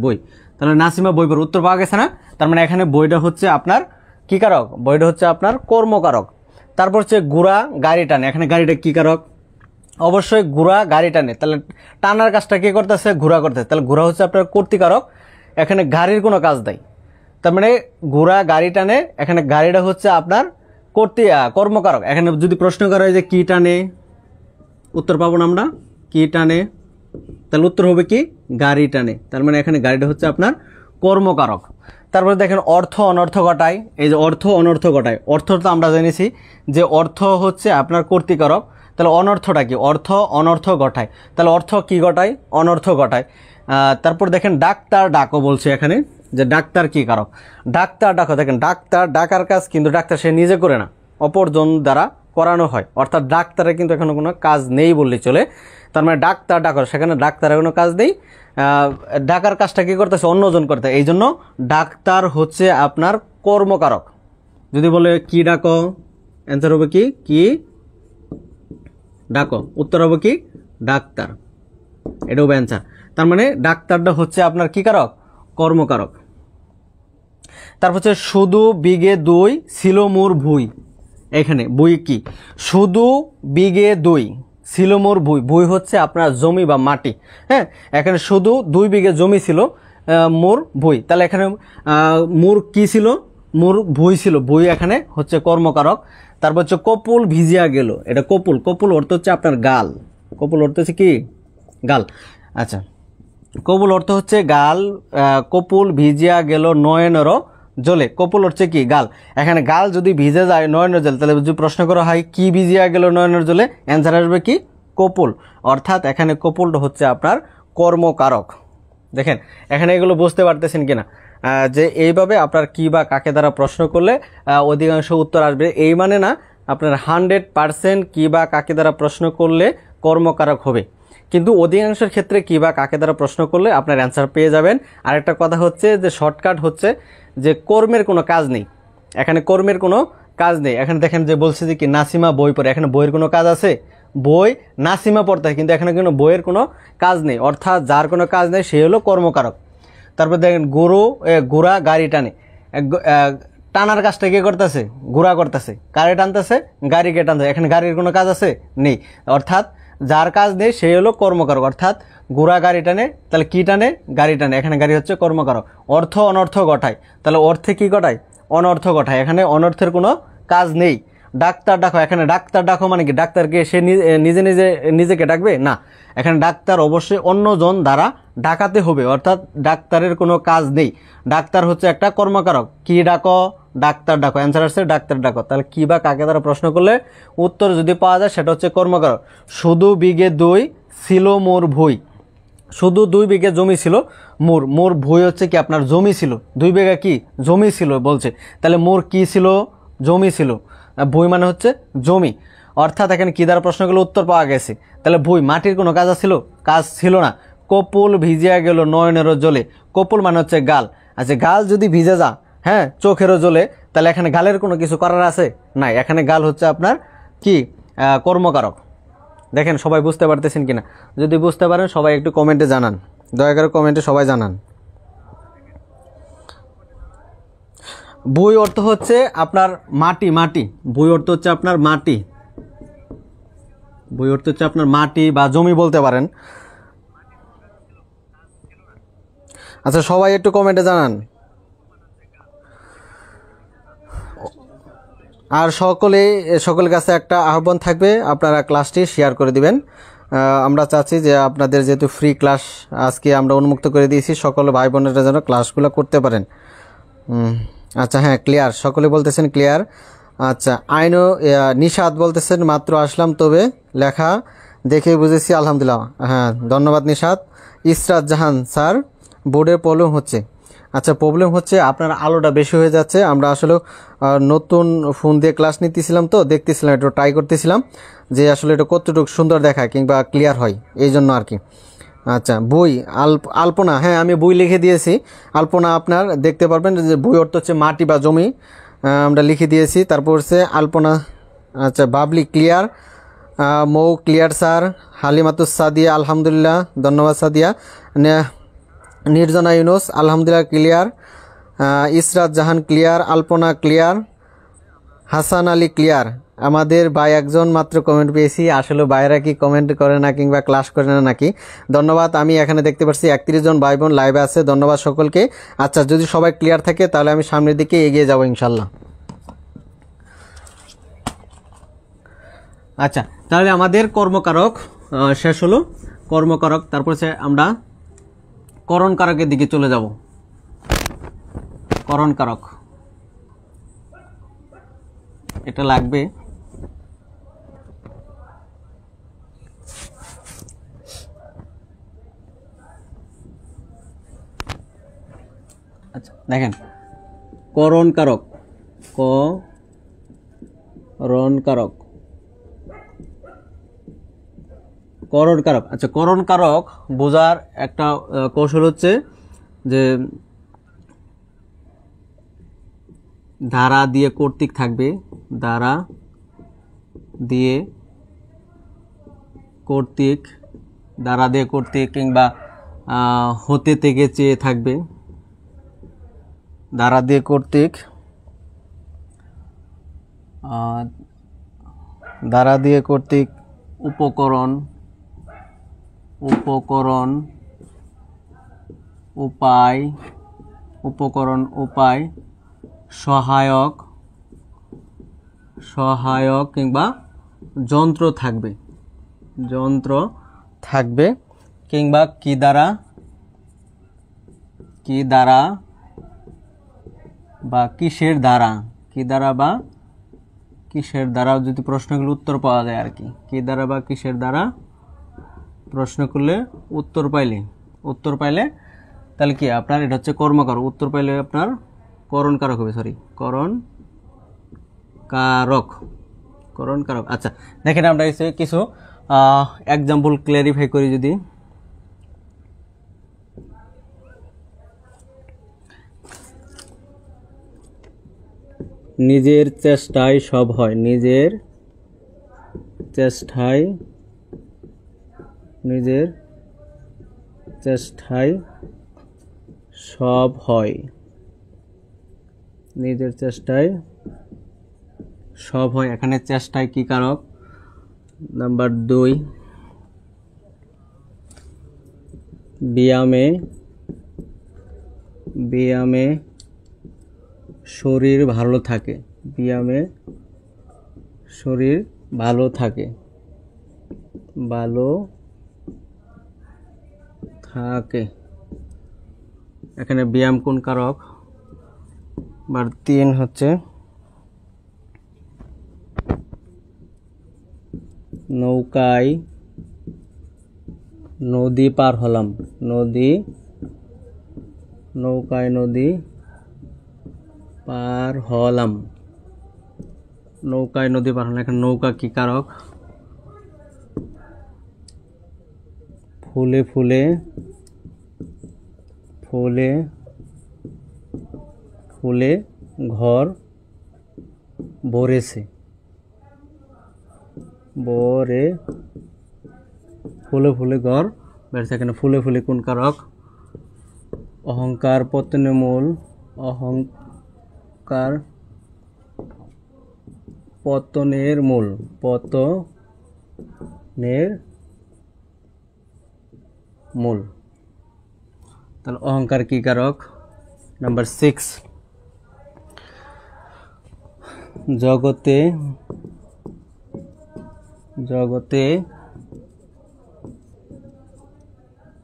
বই, তাহলে নাসিমা বই পড়ে, উত্তর পাওয়া গেছে না। তার মানে এখানে বইটা হচ্ছে আপনার কি কারক, বইটা হচ্ছে আপনার কর্মকারক। তারপর হচ্ছে ঘোড়া গাড়ি টানে, এখানে গাড়িটা কি কারক, অবশ্যই ঘোড়া গাড়ি টানে। তাহলে টানার কাজটা কে করতেছে, ঘোড়া করতেছে, তাহলে ঘোড়া হচ্ছে আপনার কর্তৃকারক, এখানে গাড়ির কোনো কাজ নাই। তার মানে ঘোড়া গাড়ি টানে, এখানে গাড়িটা হচ্ছে আপনার কর্মকারক। এখানে যদি প্রশ্ন করা হয় যে কি টানে, উত্তর পাবো না আমরা, কি টানে, তাহলে উত্তর হবে কি, গাড়ি টানে। তার মানে এখানে গাড়িটা হচ্ছে আপনার কর্মকারক। তারপরে দেখেন অর্থ অনর্থ ঘটায়, এই যে অর্থ অনর্থ ঘটায়, অর্থ তো আমরা জেনেছি যে অর্থ হচ্ছে আপনার কর্তৃকারক, তাহলে অনর্থটা কি, অর্থ অনর্থ ঘটায়, তাহলে অর্থ কি ঘটায়, অনর্থ ঘটায়। তারপর দেখেন ডাক্তার ডাকো বলছে এখানে, যে ডাক্তার কি কারক, ডাক্তার ডাকো। দেখেন ডাক্তার ডাকার কাজ কিন্তু ডাক্তার সে নিজে করে না, অপরজন দ্বারা করানো হয়, অর্থাৎ ডাক্তারের কিন্তু এখনো কোনো কাজ নেই বললেই চলে। তার মানে ডাক্তার ডাকার, সেখানে ডাক্তারের কোনো কাজ নেই, ডাকার কাজটা কী করতেছে, অন্যজন করতে। এই জন্য ডাক্তার হচ্ছে আপনার কর্মকারক। যদি বলে কি ডাকো, অ্যান্সার হবে কি ডাকো, উত্তর হবে কি ডাক্তার, এটা হবে অ্যান্সার। তার মানে ডাক্তারটা হচ্ছে আপনার কি কারক, কর্মকারক। তারপর হচ্ছে শুধু বিঘে 2 ছিল মোর ভুই। এখানে ভুই কি, শুধু বিঘে 2 ছিল মোর ভুই, ভুই হচ্ছে আপনার জমি বা মাটি। হ্যাঁ, এখানে শুধু 2 বিঘে জমি ছিল মোর ভুই, তাহলে এখানে মোর কি ছিল, মোর ভুই ছিল, ভুই এখানে হচ্ছে কর্মকারক। তারপর হচ্ছে কপুল ভিজিয়া গেল, এটা কপুল, কপুল অর্থ হচ্ছে আপনার গাল, কপুল অর্থ হচ্ছে কি গাল। আচ্ছা, কপুল অর্থ হচ্ছে গাল, কপুল ভিজিয়া গেল নয়নের জলে, কপুল হচ্ছে কি গাল। এখানে গাল যদি ভিজে যায় নয়নের জলে, তাহলে যদি প্রশ্ন করা হয় কি ভিজিয়া গেল নয়নের জলে, অ্যান্সার আসবে কি কপুল। অর্থাৎ এখানে কপুলটা হচ্ছে আপনার কর্মকারক। দেখেন এখানে এগুলো বুঝতে পারতেছেন কিনা, যে এইভাবে আপনার কি বা কাকে দ্বারা প্রশ্ন করলে অধিকাংশ উত্তর আসবে, এই মানে না আপনার 100% কি বা কাকে দ্বারা প্রশ্ন করলে কর্মকারক হবে, কিন্তু অধিকাংশের ক্ষেত্রে কি বা কাকে দ্বারা প্রশ্ন করলে আপনার অ্যান্সার পেয়ে যাবেন। আরেকটা কথা হচ্ছে যে শর্টকাট হচ্ছে যে কর্মের কোনো কাজ নেই, এখানে কর্মের কোনো কাজ নেই। এখানে দেখেন যে বলছে যে কি নাসিমা বই পড়ে, এখানে বইয়ের কোনো কাজ আছে, বই নাসিমা পড়তে হয়, কিন্তু এখানে কোনো বইয়ের কোনো কাজ নেই, অর্থাৎ যার কোনো কাজ নেই সে হলো কর্মকারক। তারপর দেখেন ঘোড়া গাড়ি টানে, টানার কাজটা কে করতেছে, ঘোড়া করতেছে, কারে টানতেছে, গাড়িকে টানতেছে, এখানে গাড়ির কোনো কাজ আছে নেই, অর্থাৎ যার কাজ নেই সে হলো কর্মকারক। অর্থাৎ ঘোড়া গাড়ি টানে, তাহলে কি টানে, গাড়ি টানে, এখানে গাড়ি হচ্ছে কর্মকারক। অর্থ অনর্থ ঘটায়, তাহলে অর্থে কি ঘটায়, অনর্থ ঘটায়, এখানে অনর্থের কোনো কাজ নেই। ডাক্তার ডাকো, এখানে ডাক্তার ডাকো মানে কি, ডাক্তারকে সে নিজে নিজেকে ডাকবে না, এখানে ডাক্তার অবশ্যই অন্যজন দ্বারা ডাকাতে হবে, অর্থাৎ ডাক্তারের কোনো কাজ নেই। ডাক্তার হচ্ছে একটা কর্মকারক, কি ডাকো, ডাক্তার ডাকো, অ্যান্সার আসছে ডাক্তার ডাকো। তাহলে কি বা কাকে দ্বারা প্রশ্ন করলে উত্তর যদি পাওয়া যায় সেটা হচ্ছে কর্মকারক। শুধু বিঘে 2 ছিল মোর ভুই, শুধু 2 বিঘে জমি ছিল মোর, মোর ভুই হচ্ছে কি আপনার জমি ছিল, 2 বিঘা কি জমি ছিল বলছে, তাহলে মোর কি ছিল, জমি ছিল, ভুই মানে হচ্ছে জমি। অর্থাৎ এখানে কি দ্বারা প্রশ্ন করলে উত্তর পাওয়া গেছে, তাহলে ভুই মাটির কোনো কাজ ছিল, কাজ ছিল না। কপুল ভিজিয়া গেল নয়নেরও জলে, কপুল মানে হচ্ছে গাল। আচ্ছা, গাল যদি ভিজে যা, হ্যাঁ, চোখেরও জলে, তাহলে এখানে গালের কোনো কিছু করার আছে নাই, এখানে গাল হচ্ছে আপনার কি কর্মকারক। দেখেন সবাই বুঝতে পারতেছেন কিনা, যদি বুঝতে পারেন সবাই একটু কমেন্টে জানান, দয়া করে কমেন্টে সবাই জানান। ভুই অর্থ হচ্ছে আপনার মাটি, মাটি, ভুই অর্থ হচ্ছে আপনার মাটি, ভুই অর্থ হচ্ছে আপনার মাটি বা জমি বলতে পারেন। আচ্ছা, সবাই একটু কমেন্টে জানান। আর সকলের কাছে একটা আহ্বান থাকবে, আপনারা ক্লাসটি শেয়ার করে দিবেন। আমরা চাচ্ছি যে আপনাদের যেহেতু ফ্রি ক্লাস আজকে আমরা উন্মুক্ত করে দিয়েছি, সকল ভাই বোনেরা যেন ক্লাসগুলো করতে পারেন। আচ্ছা, হ্যাঁ, ক্লিয়ার, সকলে বলতেছেন ক্লিয়ার। আচ্ছা, নিশাদ বলতেছেন মাত্র আসলাম, তবে লেখা দেখে বুঝেছি, আলহামদুলিল্লাহ। হ্যাঁ, ধন্যবাদ নিশাদ। ইসরাত জাহান স্যার, বোর্ডের প্রবলেম হচ্ছে। আচ্ছা, প্রবলেম হচ্ছে আপনার আলোটা বেশি হয়ে যাচ্ছে, আমরা আসলে নতুন ফোন দিয়ে ক্লাস নিতেছিলাম তো দেখতেছিলাম, একটু ট্রাই করতেছিলাম যে আসলে এটা কতটুকু সুন্দর দেখায় কিংবা ক্লিয়ার হয়, এই জন্য আর কি। আচ্ছা, বই আলপনা, হ্যাঁ আমি বই লিখে দিয়েছি, আলপনা আপনার দেখতে পারবেন যে বই অর্থ হচ্ছে মাটি বা জমি, আমরা লিখে দিয়েছি। তারপর হচ্ছে আলপনা। আচ্ছা, বাবলি ক্লিয়ার, মৌ ক্লিয়ার স্যার, হালিমাতুস সাদিয়া আলহামদুলিল্লাহ, ধন্যবাদ সাদিয়া। নির্জনা ইউনুস আলহামদুলিল্লাহ ক্লিয়ার, ইসরাত জাহান ক্লিয়ার, আলপনা ক্লিয়ার, হাসান আলী ক্লিয়ার। আমাদের ভাই একজন মাত্র কমেন্ট পেয়েছি, আসলে ভাইরা কি কমেন্ট করে না কিংবা ক্লাস করে না নাকি। ধন্যবাদ, আমি এখানে দেখতে পাচ্ছি 31 জন ভাই বোন লাইভে আছে, ধন্যবাদ সকলকে। আচ্ছা, যদি সবাই ক্লিয়ার থাকে তাহলে আমি সামনের দিকে এগিয়ে যাব ইনশাল্লাহ। আচ্ছা, তাহলে আমাদের কর্মকারক শেষ হলো, কর্মকারক। তারপর আমরা করণ কারকের দিকে চলে যাব। করণ কারক এটা লাগবে। আচ্ছা, দেখেন করণ কারক, করণ কারক করণ কারক। আচ্ছা, করণ কারক বোঝার একটা কৌশল হচ্ছে যে দ্বারা দিয়ে কর্তৃক থাকবে, দ্বারা দিয়ে কর্তৃক, দ্বারা দিয়ে কর্তৃক, কিংবা হতে থেকে চেয়ে থাকবে, দ্বারা দিয়ে কর্তৃক, দ্বারা দিয়ে কর্তৃক, উপকরণ, উপকরণ, উপায়, উপকরণ, উপায়, সহায়ক, সহায়ক, কিংবা যন্ত্র থাকবে, যন্ত্র থাকবে, কিংবা কি দ্বারা, কি দ্বারা বা কিসের দ্বারা, কি দ্বারা বা কিসের দ্বারা, যদি প্রশ্নগুলো উত্তর পাওয়া যায় আর কি, কি দ্বারা বা কিসের দ্বারা প্রশ্ন করলে উত্তর পাইলে তাহলে কি আপনার এটা হচ্ছে কর্মকারক, উত্তর পাইলে আপনার করণ কারক হবে, সরি করণ কারক, করণ কারক। আচ্ছা দেখেন আমরা কিছু এক্সাম্পল ক্ল্যারিফাই করি। যদি নিজের চেষ্টায় সব হয়, নিজের চেষ্টায়, নিজের চেষ্টায় সব হয়, নিজের চেষ্টায় সব হয়, এখানে চেষ্টায় কি কারক? নাম্বার 2, ব্যায়ামে, ব্যায়ামে শরীর ভালো থাকে, ব্যায়ামে শরীর ভালো থাকে, ভালো থাকে, এখানে ব্যায়াম কোন কারক? বার 3 হচ্ছে নৌকায় নদী পার হলাম, নদী, নৌকায় নদী পার হলাম, নৌকায় নদী পার হলাম, এখানে নৌকা কি কারক? ফুলে ফুলে, ফুলে ফুলে ঘর ভরেছে, ভরে, ফুলে ফুলে ঘর ভরেছে, এখানে ফুলে ফুলে কোন কারক? অহংকার পতনের মূল, অহংকার পতনের মূল, পতনের মূল, তাহলে অহংকার কি কারক? নাম্বার 6, জগতে, জগতে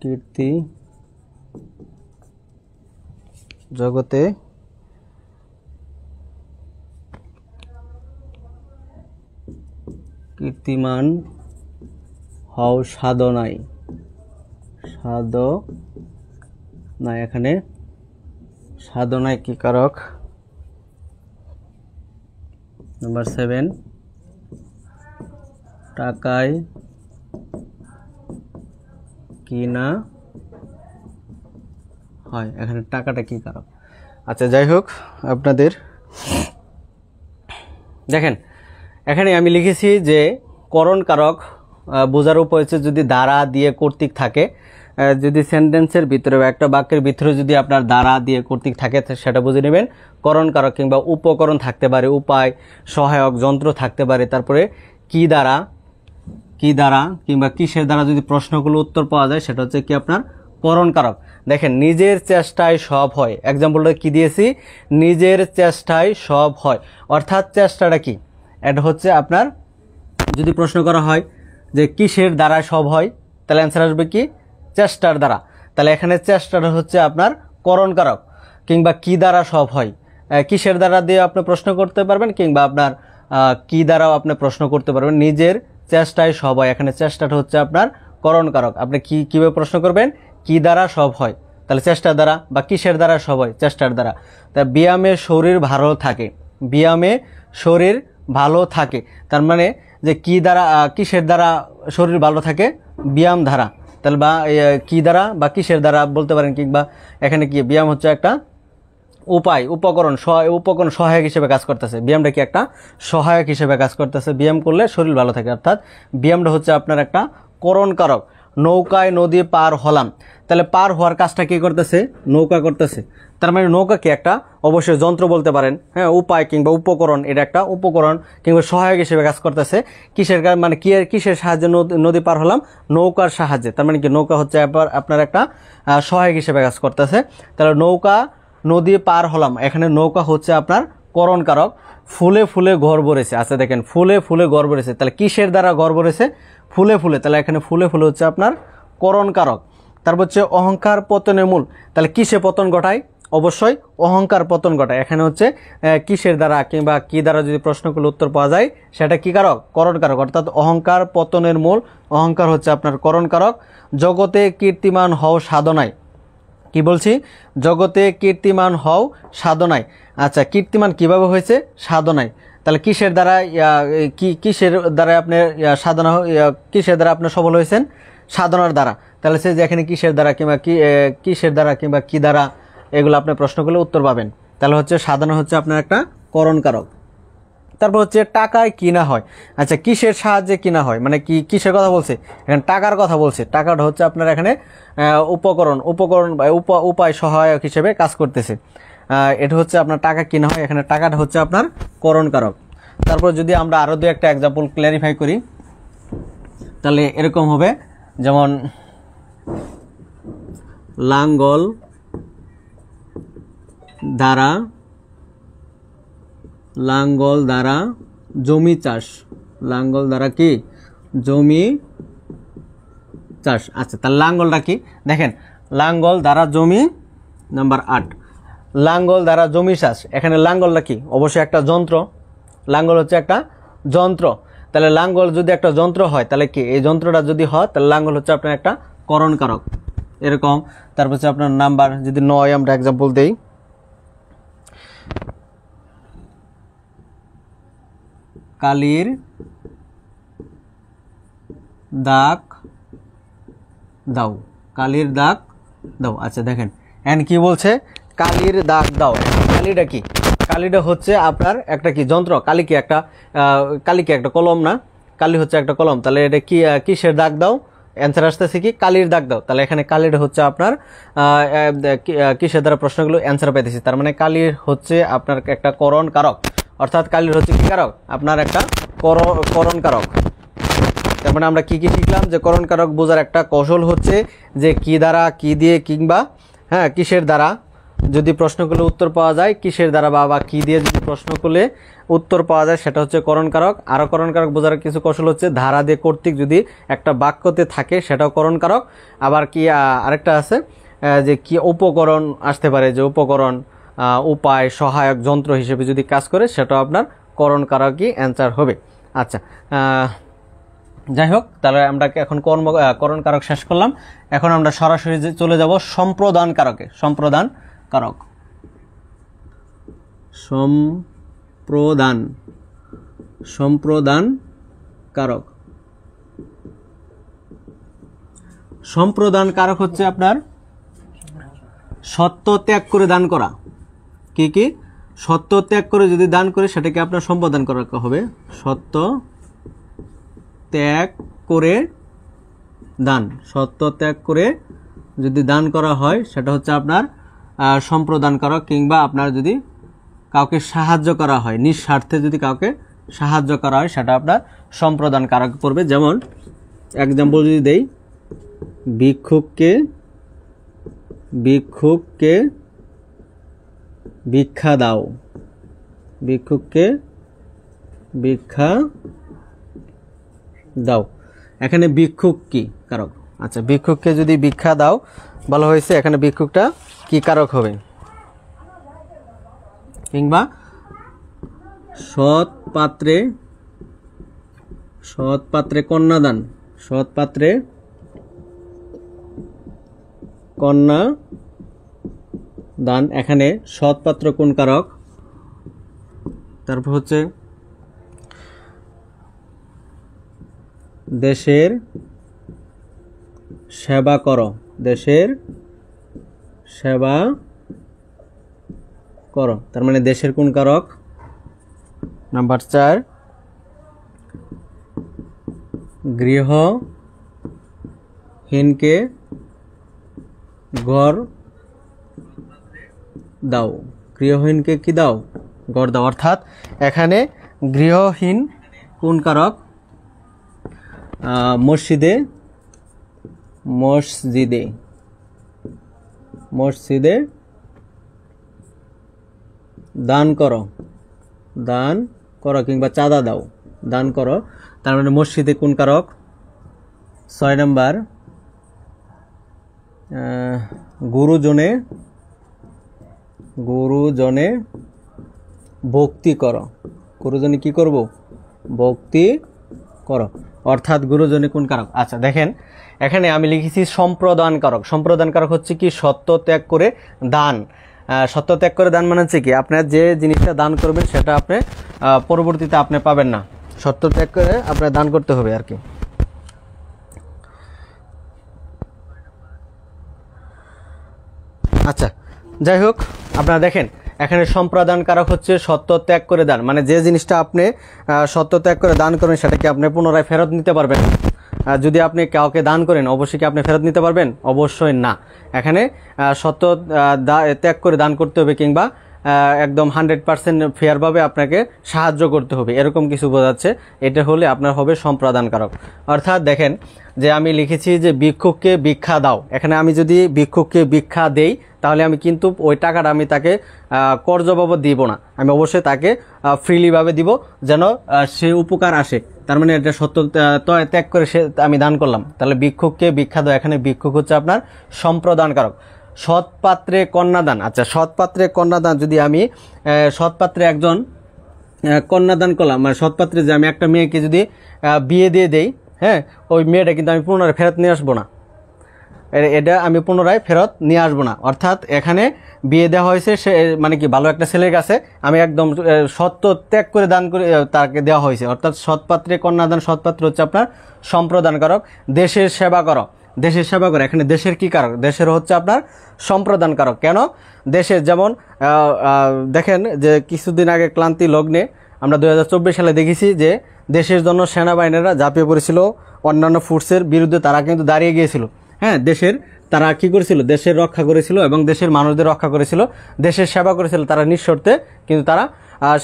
কীর্তি, জগতে কীর্তিমান হও সাধনায়, সাধনায়, এখানে সাধনায় কি কারক? নাম্বার 7, টাকায় কিনা হয়, এখানে টাকাটা কি কারক? আচ্ছা যাই হোক, আপনাদের দেখেন এখানে আমি লিখেছি যে করণ কারক বোঝার উপায় হচ্ছে যদি দ্বারা দিয়ে কর্তৃক থাকে, যদি সেন্টেন্সের ভিতরে বা একটা বাক্যের ভিতরে যদি আপনার দ্বারা দিয়ে কর্তৃক থাকে সেটা বুঝে নেবেন করণ কারক, কিংবা উপকরণ থাকতে পারে, উপায়, সহায়ক, যন্ত্র থাকতে পারে, তারপরে কি দ্বারা, কি দ্বারা কিংবা কিসের দ্বারা যদি প্রশ্নগুলো উত্তর পাওয়া যায় সেটা হচ্ছে কি আপনার করণ কারক। দেখেন নিজের চেষ্টায় সব হয়, এক্সাম্পলটা কি দিয়েছি? নিজের চেষ্টায় সব হয়, অর্থাৎ চেষ্টাটা কি? এটা হচ্ছে আপনার যদি প্রশ্ন করা হয় যে কিসের দ্বারা সব হয়, তাহলে অ্যান্সার আসবে কি? চেষ্টার দ্বারা। তাহলে এখানে চেষ্টাটা হচ্ছে আপনার করণ কারক, কিংবা কি দ্বারা সব হয়, কিসের দ্বারা দিয়ে আপনি প্রশ্ন করতে পারবেন, কিংবা আপনার কি দ্বারাও আপনি প্রশ্ন করতে পারবেন। নিজের চেষ্টায় সব হয়, এখানে চেষ্টাটা হচ্ছে আপনার করণ কারক। আপনি কিভাবে প্রশ্ন করবেন? কি দ্বারা সব হয়, তাহলে চেষ্টার দ্বারা, বা কিসের দ্বারা সব হয়? চেষ্টার দ্বারা। তা ব্যায়ামে শরীর ভালো থাকে, ব্যায়ামে শরীর ভালো থাকে, তার মানে যে কি দ্বারা, কিসের দ্বারা শরীর ভালো থাকে? ব্যায়াম ধারা, তাহলে বা কি দ্বারা বা কিসের দ্বারা বলতে পারেন, কিংবা এখানে কি ব্যায়াম হচ্ছে একটা উপায়, উপকরণ সহায়ক হিসেবে কাজ করতেছে। ব্যায়ামটা কি একটা সহায়ক হিসেবে কাজ করতেছে। ব্যায়াম করলে শরীর ভালো থাকে, অর্থাৎ ব্যায়ামটা হচ্ছে আপনার একটা করণ কারক। নৌকায় নদী পার হলাম, তাহলে পার হওয়ার কাজটা কি করতেছে? নৌকা করতেছে। তার মানে নৌকা কি একটা অবশ্যই যন্ত্র বলতে পারেন, হ্যাঁ, উপায় কিংবা উপকরণ, এটা একটা উপকরণ কিংবা সহায়ক হিসেবে কাজ করতেছে। কিসের মানে কিসের সাহায্যে নদী পার হলাম? নৌকার সাহায্যে। তার মানে কি নৌকা হচ্ছে আপনার একটা সহায়ক হিসেবে কাজ করতেছে। তাহলে নৌকা নদী পার হলাম, এখানে নৌকা হচ্ছে আপনার করণ কারক। ফুলে ফুলে ঘর ভরেছে, আচ্ছা দেখেন ফুলে ফুলে ঘর ভরেছে, তাহলে কিসের দ্বারা ঘর ভরেছে? ফুলে ফুলে, তাহলে এখানে ফুলে ফুলে হচ্ছে আপনার করণ কারক। তারপর হচ্ছে অহংকার পতনের মূল, তাহলে কিসে পতন ঘটায়? অবশ্যই অহংকার পতন ঘটায়। এখানে হচ্ছে কিসের দ্বারা কিংবা কি দ্বারা যদি প্রশ্নগুলো উত্তর পাওয়া যায়, সেটা কি কারক? করণ কারক, অর্থাৎ অহংকার পতনের মূল। অহংকার হচ্ছে আপনার করণ কারক। জগতে কীর্তিমান হও সাধনায়, কি বলছি? জগতে কীর্তিমান হও সাধনায়। আচ্ছা, কীর্তিমান কিভাবে হয়েছে? সাধনায়। তাহলে কিসের দ্বারা কিসের দ্বারা আপনি সাধনা, কিসের দ্বারা আপনি সফল হয়েছেন? সাধনার দ্বারা। তাহলে সে যে এখানে কিসের দ্বারা কিংবা কিসের দ্বারা কিংবা কি দ্বারা, এগুলো আপনার প্রশ্নগুলো উত্তর পাবেন। তাহলে হচ্ছে সাধনা হচ্ছে আপনার একটা করণ কারক। তারপর হচ্ছে টাকায় কিনা হয়। আচ্ছা, কিসের সাহায্যে কিনা হয়, মানে কি কিসের কথা বলছে? এখানে টাকার কথা বলছে। টাকাটা হচ্ছে আপনার এখানে উপকরণ বা উপায় সহায়ক হিসেবে কাজ করতেছে। এটা হচ্ছে আপনার টাকা কিনা হয়, এখানে টাকাটা হচ্ছে আপনার করণ কারক। তারপর যদি আমরা আরও দু একটা এক্সাম্পল ক্ল্যারিফাই করি, তাহলে এরকম হবে, যেমন লাঙ্গল দ্বারা জমি চাষ। লাঙ্গল দ্বারা কি? জমি চাষ। আচ্ছা, তাহলে লাঙ্গলটা কি? দেখেন, লাঙ্গল দ্বারা জমি, নাম্বার 8, লাঙ্গল দ্বারা জমি চাষ। এখানে লাঙ্গলটা কি? অবশ্যই একটা যন্ত্র। লাঙ্গল হচ্ছে একটা যন্ত্র। তাহলে লাঙ্গল যদি একটা যন্ত্র হয়, তাহলে কি এই যন্ত্রটা যদি হয়, তাহলে লাঙ্গল হচ্ছে আপনার একটা করণ কারক। এরকম। তারপর হচ্ছে আপনার নাম্বার যদি 9 আমরা এক্সাম্পল দেই, কালির দাগ দাও। কালির দাগ দাও। আচ্ছা দেখেন, এন্ড কি বলছে? কালির দাগ দাও। কালিটা কি? কালিটা হচ্ছে আপনার একটা কি যন্ত্র। কালি কি একটা কলম না? কালি হচ্ছে একটা কলম। তাহলে এটা কি কিসের দাগ দাও? অ্যান্সার আসতেছে কি? কালির দাগ দাও। তাহলে এখানে কালিটা হচ্ছে আপনার কিসের দ্বারা প্রশ্নগুলো অ্যান্সার পাইতেছি। তার মানে কালির হচ্ছে আপনার একটা করণ কারক, অর্থাৎ কালির হচ্ছে কি কারক? আপনার একটা করণ কারক। তার মানে আমরা কি কি শিখলাম? যে করণ কারক বোঝার একটা কৌশল হচ্ছে যে কি দ্বারা, কি দিয়ে, কিংবা হ্যাঁ কিসের দ্বারা যদি প্রশ্নগুলো উত্তর পাওয়া যায়, কিসের দ্বারা বা কি দিয়ে যদি প্রশ্নগুলো উত্তর পাওয়া যায়, সেটা হচ্ছে করণ কারক। আরও করণ কারক বোঝার কিছু কৌশল হচ্ছে ধারা দিয়ে কর্তৃক যদি একটা বাক্যতে থাকে, সেটাও করণ কারক। আবার কি আরেকটা আছে যে কি উপকরণ আসতে পারে, যে উপকরণ, উপায়, সহায়ক, যন্ত্র হিসেবে যদি কাজ করে, সেটাও আপনার করণ কারকই অ্যান্সার হবে। আচ্ছা, যাই হোক, তাহলে আমরা এখন করণ কারক শেষ করলাম। এখন আমরা সরাসরি চলে যাব সম্প্রদান কারকে। সম্প্রদান কারক, সম্প্রদান কারক। সম্প্রদান কারক হচ্ছে আপনার সত্য ত্যাগ করে দান করা। কি কি? সত্য ত্যাগ করে যদি দান করে, সেটাকে আপনার সম্প্রদান কারক হবে। সত্য ত্যাগ করে দান, সত্য ত্যাগ করে যদি দান করা হয়, সেটা হচ্ছে আপনার সম্প্রদান কারক। কিংবা আপনার যদি কাউকে সাহায্য করা হয়, নিঃস্বার্থে যদি কাউকে সাহায্য করা হয়, সেটা আপনার সম্প্রদান কারক পড়বে। যেমন এক্সাম্পল যদি দেই, ভিক্ষুককে ভিক্ষা দাও। ভিক্ষুককে ভিক্ষা দাও। এখানে ভিক্ষুক কি কারক? আচ্ছা, ভিক্ষুককে যদি ভিক্ষা দাও ভালো হয়েছে, এখানে ভিক্ষুকটা কি কারক হবে? কিংবা সৎ পাত্রে কন্যাদান। সৎ পাত্রে কন্যা দান, এখানে সৎ পাত্র কোন কারক? তারপর হচ্ছে দেশের সেবা করো, দেশের সেবা করো, তার মানে দেশের কোন কারক? নাম্বার 4 গৃহহীনকে ঘর দাও, গৃহহীনকে কি দাও? ঘর দাও। অর্থাৎ এখানে গৃহহীন কোন কারক? মসজিদে মসজিদে মসজিদে দান করো, দান করো কিংবা চাঁদা দাও, দান করো, তার মানে মসজিদে কোন কারক? 6 নাম্বার গুরুজনে গুরুজনে ভক্তি করো, গুরুজনে কি করব? ভক্তি করো। অর্থাৎ গুরুজনে কোন কারক? আচ্ছা দেখেন এখানে আমি লিখেছি সম্প্রদান কারক। সম্প্রদান কারক হচ্ছে কি? সত্য ত্যাগ করে দান। সত্য ত্যাগ করে দান মানে হচ্ছে কি? আপনার যে জিনিসটা দান করবেন সেটা আপনি পরবর্তীতে আপনি পাবেন না। সত্য ত্যাগ করে আপনার দান করতে হবে আর কি। আচ্ছা যাই হোক, আপনারা দেখেন এখানে সম্প্রদান কারক হচ্ছে সত্য ত্যাগ করে দান, মানে যে জিনিসটা আপনি সত্য ত্যাগ করে দান করবেন সেটাকে আপনি পুনরায় ফেরত নিতে পারবেন। যদি আপনি কাউকে দান করেন অবশ্যই কি আপনি ফেরত নিতে পারবেন? অবশ্যই না। এখানে সত্য ত্যাগ করে দান করতে হবে কিংবা একদম 100% ফেয়ারভাবে আপনাকে সাহায্য করতে হবে, এরকম কিছু বোঝাচ্ছে। এটা হলে আপনার হবে সম্প্রদান কারক। অর্থাৎ দেখেন যে আমি লিখেছি যে ভিক্ষুককে ভিক্ষা দাও, এখানে আমি যদি ভিক্ষুককে ভিক্ষা দেই তাহলে আমি কিন্তু ওই টাকাটা আমি তাকে কর্জ বাবদ দিব না, আমি অবশ্যই তাকে ফ্রিলিভাবে দিব যেন সে উপকার আসে। তার মানে এটা সত্য ত্যাগ করে সে আমি দান করলাম। তাহলে ভিক্ষুককে ভিক্ষা দাও, এখানে ভিক্ষুক হচ্ছে আপনার সম্প্রদান কারক। সৎপাত্রে কন্যাদান। আচ্ছা সৎপাত্রে কন্যাদান, যদি আমি সৎপাত্রে একজন কন্যাদান করলাম, মানে সৎপাত্রে যে আমি একটা মেয়েকে যদি বিয়ে দিয়ে দেই, হ্যাঁ, ওই মেয়েটা কিন্তু আমি পুনরায় ফেরত নিয়ে আসবো না, এটা আমি পুনরায় ফেরত নিয়ে আসবো না। অর্থাৎ এখানে বিয়ে দেওয়া হয়েছে সে মানে কি ভালো একটা ছেলের কাছে, আমি একদম সত্য ত্যাগ করে দান করে তাকে দেওয়া হয়েছে। অর্থাৎ সৎপাত্রে কন্যাদান, সৎপাত্র হচ্ছে আপনার সম্প্রদান কারক। দেশের সেবা করো, দেশের সেবা করো, এখানে দেশের কি কারক? দেশের হচ্ছে আপনার সম্প্রদান কারক। কেন? দেশের যেমন দেখেন যে কিছুদিন আগে ক্লান্তি লগ্নে আমরা 2024 সালে দেখেছি যে দেশের জন্য সেনাবাহিনীরা ঝাঁপিয়ে পড়েছিল, অন্যান্য ফোর্সের বিরুদ্ধে তারা কিন্তু দাঁড়িয়ে গিয়েছিল। হ্যাঁ, দেশের তারা কি করেছিল? দেশের রক্ষা করেছিল এবং দেশের মানুষদের রক্ষা করেছিল, দেশের সেবা করেছিল, তারা নিঃশর্তে কিন্তু তারা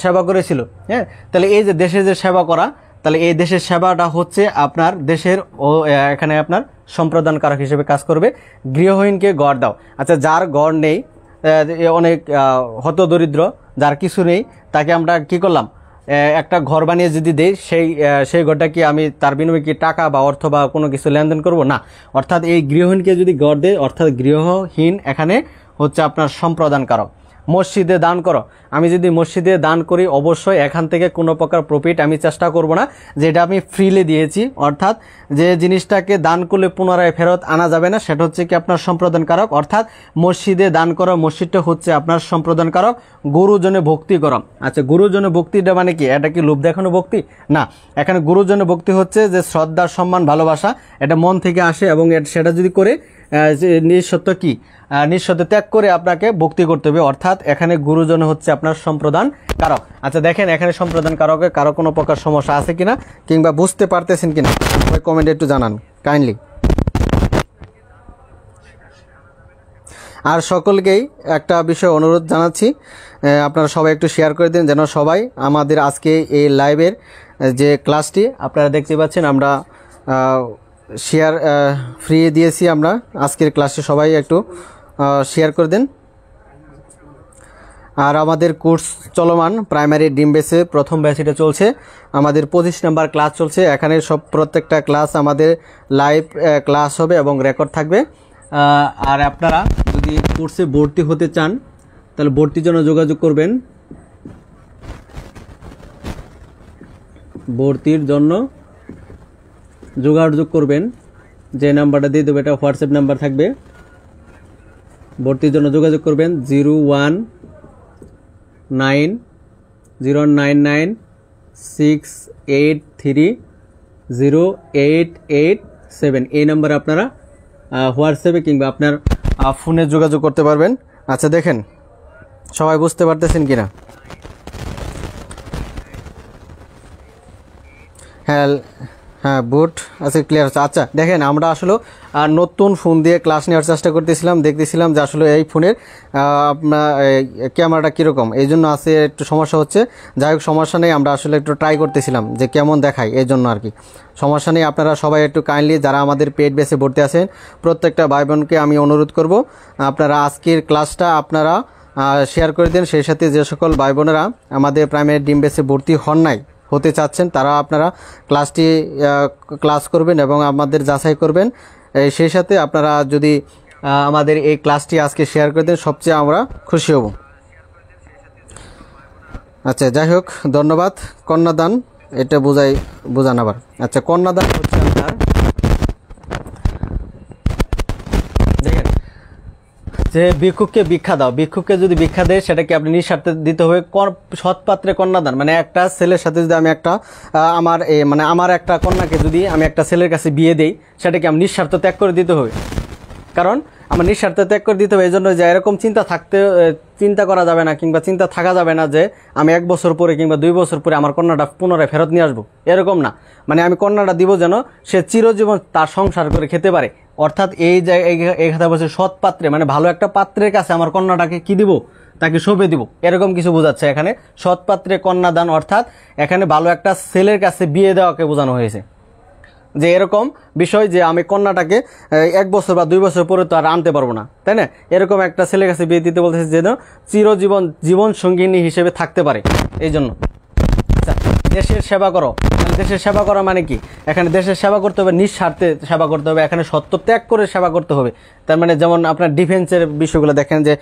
সেবা করেছিল। হ্যাঁ, তাহলে এই যে দেশের যে সেবা করা, তাহলে এই দেশের সেবাটা হচ্ছে আপনার দেশের এখানে আপনার সম্প্রদান কারক হিসেবে কাজ করবে। গৃহহীনকে গড় দাও। আচ্ছা যার গড় নেই, অনেক হতদরিদ্র, যার কিছু নেই, তাকে আমরা কি করলাম? একটা ঘর বানিয়ে যদি দেই, সেই ঘরটা কি আমি তার বিনিময়ে কি টাকা বা অর্থ বা কোনো কিছু লেনদেন করব না। অর্থাৎ এই গৃহহীনকে যদি ঘর দেয়, অর্থাৎ গৃহহীন এখানে হচ্ছে আপনার সম্প্রদান কারক। মসজিদে দান করো, আমি যদি মসজিদে দান করি অবশ্যই এখান থেকে কোনো প্রকার প্রফিট আমি চেষ্টা করব না, যেটা আমি ফ্রিলে দিয়েছি। অর্থাৎ যে জিনিসটাকে দান করলে পুনরায় ফেরত আনা যাবে না, সেটা হচ্ছে কি আপনার সম্প্রদান কারক। অর্থাৎ মসজিদে দান করো, মসজিদটা হচ্ছে আপনার সম্প্রদান কারক। গুরুজনে ভক্তি করো। আচ্ছা গুরুজনে ভক্তিটা মানে কি? এটা কি লোভ দেখানো ভক্তি? না, এখানে গুরুজনে ভক্তি হচ্ছে যে শ্রদ্ধা, সম্মান, ভালোবাসা, এটা মন থেকে আসে এবং সেটা যদি করে নিঃসত্ব কি নিঃসত্ব ত্যাগ করে আপনাকে ভক্তি করতে হবে। অর্থাৎ এখানে গুরুজন হচ্ছে আপনার সম্প্রদান কারক। আচ্ছা দেখেন এখানে সম্প্রদান কারকে কারো কোনো প্রকার সমস্যা আছে কিনা কিংবা বুঝতে পারতেছেন কিনা সবাই কমেন্টে একটু জানান কাইন্ডলি। আর সকলকেই একটা বিষয় অনুরোধ জানাচ্ছি, আপনারা সবাই একটু শেয়ার করে দিন যেন সবাই আমাদের আজকে এই লাইভের যে ক্লাসটি আপনারা দেখতে পাচ্ছেন, আমরা শেয়ার ফ্রি দিয়েছি। আমরা আজকের ক্লাসে সবাই একটু শেয়ার করে দিন। আর আমাদের কোর্স চলমান, প্রাইমারি ডিম বেসে প্রথম ব্যাচটা চলছে, আমাদের 25 নম্বর ক্লাস চলছে। এখানে প্রত্যেকটা ক্লাস আমাদের লাইভ ক্লাস হবে এবং রেকর্ড থাকবে। আর আপনারা যদি কোর্সে ভর্তি হতে চান তাহলে ভর্তির জন্য যোগাযোগ করবেন। ভর্তির জন্য যোগাযোগ করবেন, যে নাম্বারটা দিয়ে দেবো এটা হোয়াটসঅ্যাপ নাম্বার থাকবে। ভর্তির জন্য যোগাযোগ করবেন 0190996830887। এই নাম্বারে আপনারা হোয়াটসঅ্যাপে কিংবা আপনার ফোনে যোগাযোগ করতে পারবেন। আচ্ছা দেখেন সবাই বুঝতে পারতেছেন কিনা? হ্যাঁ হ্যাঁ বুট আচ্ছা ক্লিয়ার আছে। আচ্ছা দেখেন আমরা আসলে নতুন ফোন দিয়ে ক্লাস নেওয়ার চেষ্টা করতেছিলাম, দেখতেছিলাম যে আসলে এই ফোনের আপনার ক্যামেরাটা কীরকম, এই জন্য আছে একটু সমস্যা হচ্ছে। যাই হোক সমস্যা নেই, আমরা আসলে একটু ট্রাই করতেছিলাম যে কেমন দেখায়, এই জন্য আর কি। সমস্যা নেই, আপনারা সবাই একটু কাইন্ডলি যারা আমাদের পেড বেসে ভর্তি আছেন প্রত্যেকটা ভাই বোনকে আমি অনুরোধ করব আপনারা আজকের ক্লাসটা আপনারা শেয়ার করে দেন। সেই সাথে যে সকল ভাই বোনেরা আমাদের প্রাইমারি ডিম বেসে ভর্তি হতে চাচ্ছেন তারা আপনারা ক্লাস করবেন এবং আমাদের যাচাই করবেন। সেই সাথে আপনারা যদি আমাদের এই ক্লাসটি আজকে শেয়ার করে দেন সবচেয়ে আমরা খুশি হব। আচ্ছা যাই হোক ধন্যবাদ। কন্যাদান এটা বোঝান আবার। আচ্ছা কন্যাদান হচ্ছে আপনার দেখেন যে ভিক্ষুককে ভিক্ষা দাও, ভিক্ষুককে যদি ভিক্ষা দেয় সেটাকে আপনি নিঃস্বার্থে দিতে হবে। সৎপাত্রে কন্যাদান মানে একটা ছেলের সাথে যদি আমি একটা আমার একটা কন্যাকে যদি আমি একটা ছেলের কাছে বিয়ে দেই সেটাকে আমি নিঃস্বার্থ ত্যাগ করে দিতে হবে। কারণ আমার নিঃস্বার্থ ত্যাগ করে দিতে হবে এই জন্য যে এরকম চিন্তা করা যাবে না কিংবা চিন্তা থাকা যাবে না যে আমি 1 বছর পরে কিংবা 2 বছর পরে আমার কন্যাটা পুনরায় ফেরত নিয়ে আসবো, এরকম না। মানে আমি কন্যাটা দিব যেন সে চিরজীবন তার সংসার করে খেতে পারে। অর্থাৎ এই কথা বলছে সৎ পাত্রে মানে ভালো একটা পাত্রের কাছে আমার কন্যাটাকে কি দিব, তাকে সঁপে দিব, এরকম কিছু বোঝাচ্ছে এখানে। সৎ পাত্রে কন্যাদান অর্থাৎ এখানে ভালো একটা ছেলের কাছে বিয়ে দেওয়াকে বোঝানো হয়েছে। যে এরকম বিষয় যে আমি কন্যাটাকে 1 বছর বা 2 বছর পরে তো আর আনতে পারবো না, তাই না? এরকম একটা ছেলের কাছে বিয়ে দিতে বলতেছে যেন জীবন সঙ্গিনী হিসেবে থাকতে পারে, এই জন্য। দেশের সেবা করো, দেশের সেবা করা মানে কি? এখানে দেশের সেবা করতে হবে, নিঃস্বার্থে সেবা করতে হবে, এখানে সত্য ত্যাগ করে সেবা করতে হবে। তার মানে যেমন আপনার ডিফেন্সের বিষয়গুলো দেখেন যে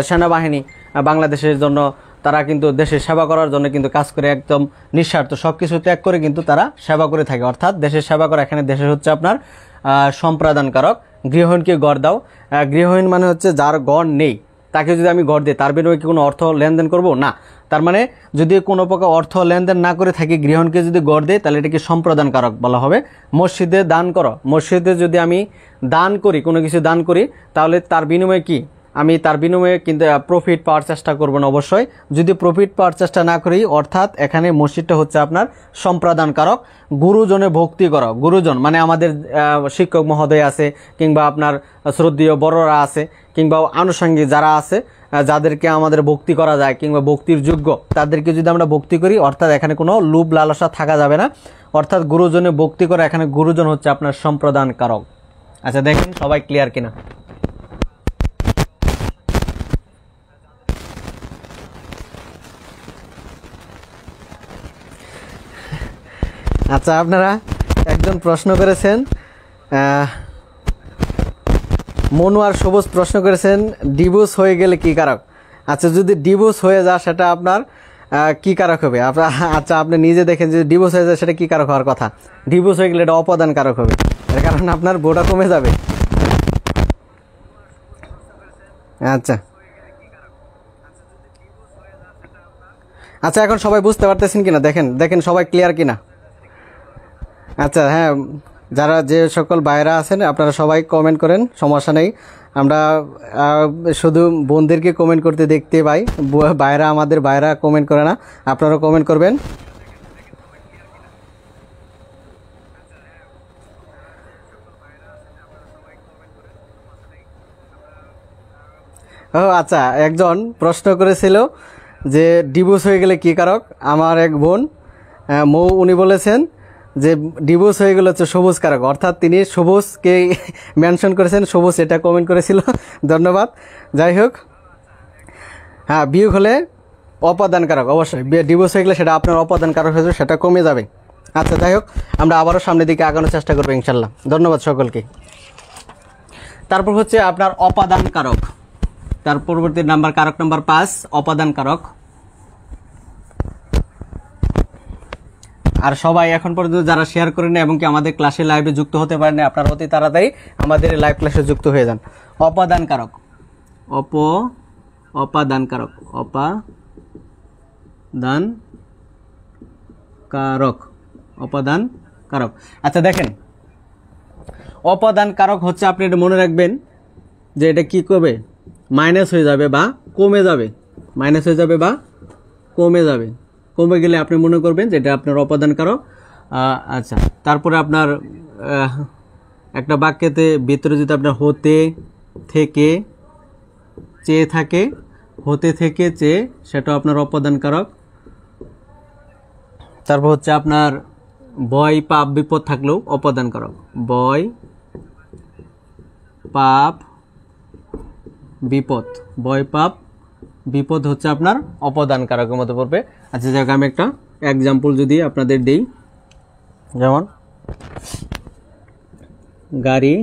সেনাবাহিনী বাংলাদেশের জন্য তারা কিন্তু দেশের সেবা করার জন্য কিন্তু কাজ করে, একদম নিঃস্বার্থ সব কিছু ত্যাগ করে কিন্তু তারা সেবা করে থাকে। অর্থাৎ দেশের সেবা করা, এখানে দেশের হচ্ছে আপনার সম্প্রদানকারক। গৃহহীনকে গড় দাও, গৃহহীন মানে হচ্ছে যার গড় নেই তাকে যদি আমি গড় দিই তার বিনিময়ে কি কোনো অর্থ লেনদেন করব না। তার মানে যদি কোনো প্রকার অর্থ লেনদেন না করে থাকি গৃহহীনকে যদি গড় দেয় তাহলে এটাকে সম্প্রদানকারক বলা হবে। মসজিদে দান করো, মসজিদে যদি আমি দান করি, কোনো কিছু দান করি তাহলে তার বিনিময়ে কি আমি তার বিনিময়ে কিন্তু প্রফিট পাওয়ার চেষ্টা করব না অবশ্যই। যদি প্রফিট পাওয়ার চেষ্টা না করি অর্থাৎ এখানে মসজিদটা হচ্ছে আপনার সম্প্রদানকারক। গুরুজনে ভক্তি করো, গুরুজন মানে আমাদের শিক্ষক মহোদয় আছে কিংবা আপনার শ্রদ্ধেয় বড়রা আছে কিংবা আনুষঙ্গিক যারা আছে যাদেরকে আমাদের ভক্তি করা যায় কিংবা ভক্তির যোগ্য তাদেরকে যদি আমরা ভক্তি করি অর্থাৎ এখানে কোনো লোভ লালসা থাকা যাবে না। অর্থাৎ গুরুজনে ভক্তি করা, এখানে গুরুজন হচ্ছে আপনার সম্প্রদানকারক। আচ্ছা দেখেন সবাই ক্লিয়ার কিনা? আচ্ছা আপনারা একজন প্রশ্ন করেছেন, মনু আর সবুজ প্রশ্ন করেছেন ডিভোর্স হয়ে গেলে কি কারক। আচ্ছা যদি ডিভোর্স হয়ে যায় সেটা আপনার কি কারক হবে? আচ্ছা আপনি নিজে দেখেন যদি ডিভোর্স হয়ে যায় সেটা কি কারক হওয়ার কথা? ডিভোর্স হয়ে গেলে এটা অপদান কারক হবে, এর কারণ আপনার বোটা কমে যাবে। আচ্ছা আচ্ছা এখন সবাই বুঝতে পারতেছেন কিনা দেখেন সবাই ক্লিয়ার কিনা? আচ্ছা হ্যাঁ, যারা যে সকল ভাইরা আছেন আপনারা সবাই কমেন্ট করেন, সমস্যা নেই। আমরা শুধু বোনদেরকে কমেন্ট করতে দেখতে পাই, আমাদের ভাইরা কমেন্ট করে না, আপনারাও কমেন্ট করবেন। ও আচ্ছা, একজন প্রশ্ন করেছিল যে ডিভোর্স হয়ে গেলে কি কারক। আমার এক বোন উনি বলেছেন যে ডিভোর্স হয়ে গেলে হচ্ছে সবুজ কারক, অর্থাৎ তিনি সবুজকে মেনশন করেছেন, সবুজ এটা কমেন্ট করেছিল, ধন্যবাদ। যাই হোক হ্যাঁ, বিয়োগ হলে অপাদান কারক, অবশ্যই ডিভোর্স হয়ে গেলে সেটা আপনার অপাদান কারক হয়ে যাবে, সেটা কমে যাবে। আচ্ছা যাই হোক আমরা আবারও সামনের দিকে আগানোর চেষ্টা করবো ইনশাল্লাহ। ধন্যবাদ সকলকে। তারপর হচ্ছে আপনার অপাদান কারক, তার পরবর্তী নাম্বার কারক নাম্বার 5 অপাদান কারক। আর সবাই এখন পর্যন্ত যারা শেয়ার করেন এবং কি আমাদের ক্লাসে লাইভে যুক্ত হতে পারেন আপনারা অতি তাড়াতাড়ি আমাদের লাইভ ক্লাসে যুক্ত হয়ে যান। অপাদান কারক, অপাদান কারক, অপাদান কারক। আচ্ছা দেখেন অপাদান কারক হচ্ছে, আপনি এটা মনে রাখবেন যে এটা কি করবে, মাইনাস হয়ে যাবে বা কমে যাবে, মাইনাস হয়ে যাবে বা কমে যাবে। কমে গেলে আপনি মনে করবেন যে এটা আপনার অপাদান কারক। আচ্ছা, তারপরে আপনার একটা বাক্যেতে ভিতরে যদি আপনার হতে থেকে চেয়ে থাকে, হতে থেকে চেয়ে, সেটাও আপনার অপাদান কারক। তারপর হচ্ছে আপনার ভয় পাপ বিপদ থাকলেও অপাদান কারক। ভয় পাপ বিপদ, ভয় পাপ বিপদ হচ্ছে আপনার অপাদান কারকের মধ্যে পড়বে। আচ্ছা, যাক আমি একটা এক্সাম্পল যদি আপনাদের দিই, যেমন গাড়ি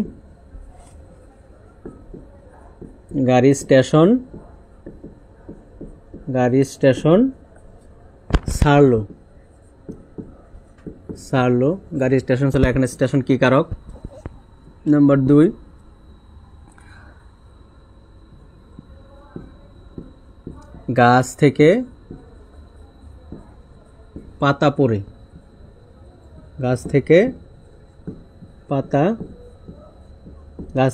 স্টেশন ছাড়লো, গাড়ি স্টেশন ছাড়লো, এখানে স্টেশন কি কারক? নাম্বার 2, গাছ থেকে পাতা পড়ে, গাছ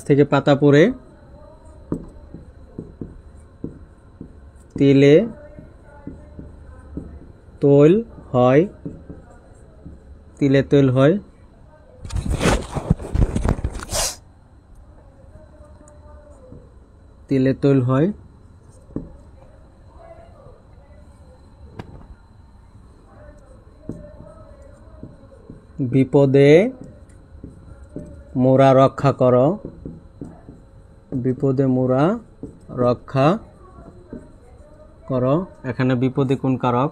থেকে পাতা পড়ে তিলে তৈল হয়, তিলে তৈল হয়। তিলে তৈল হয়। বিপদে মোরা রক্ষা করো, বিপদে মোরা রক্ষা করো। এখানে বিপদে কোন কারক?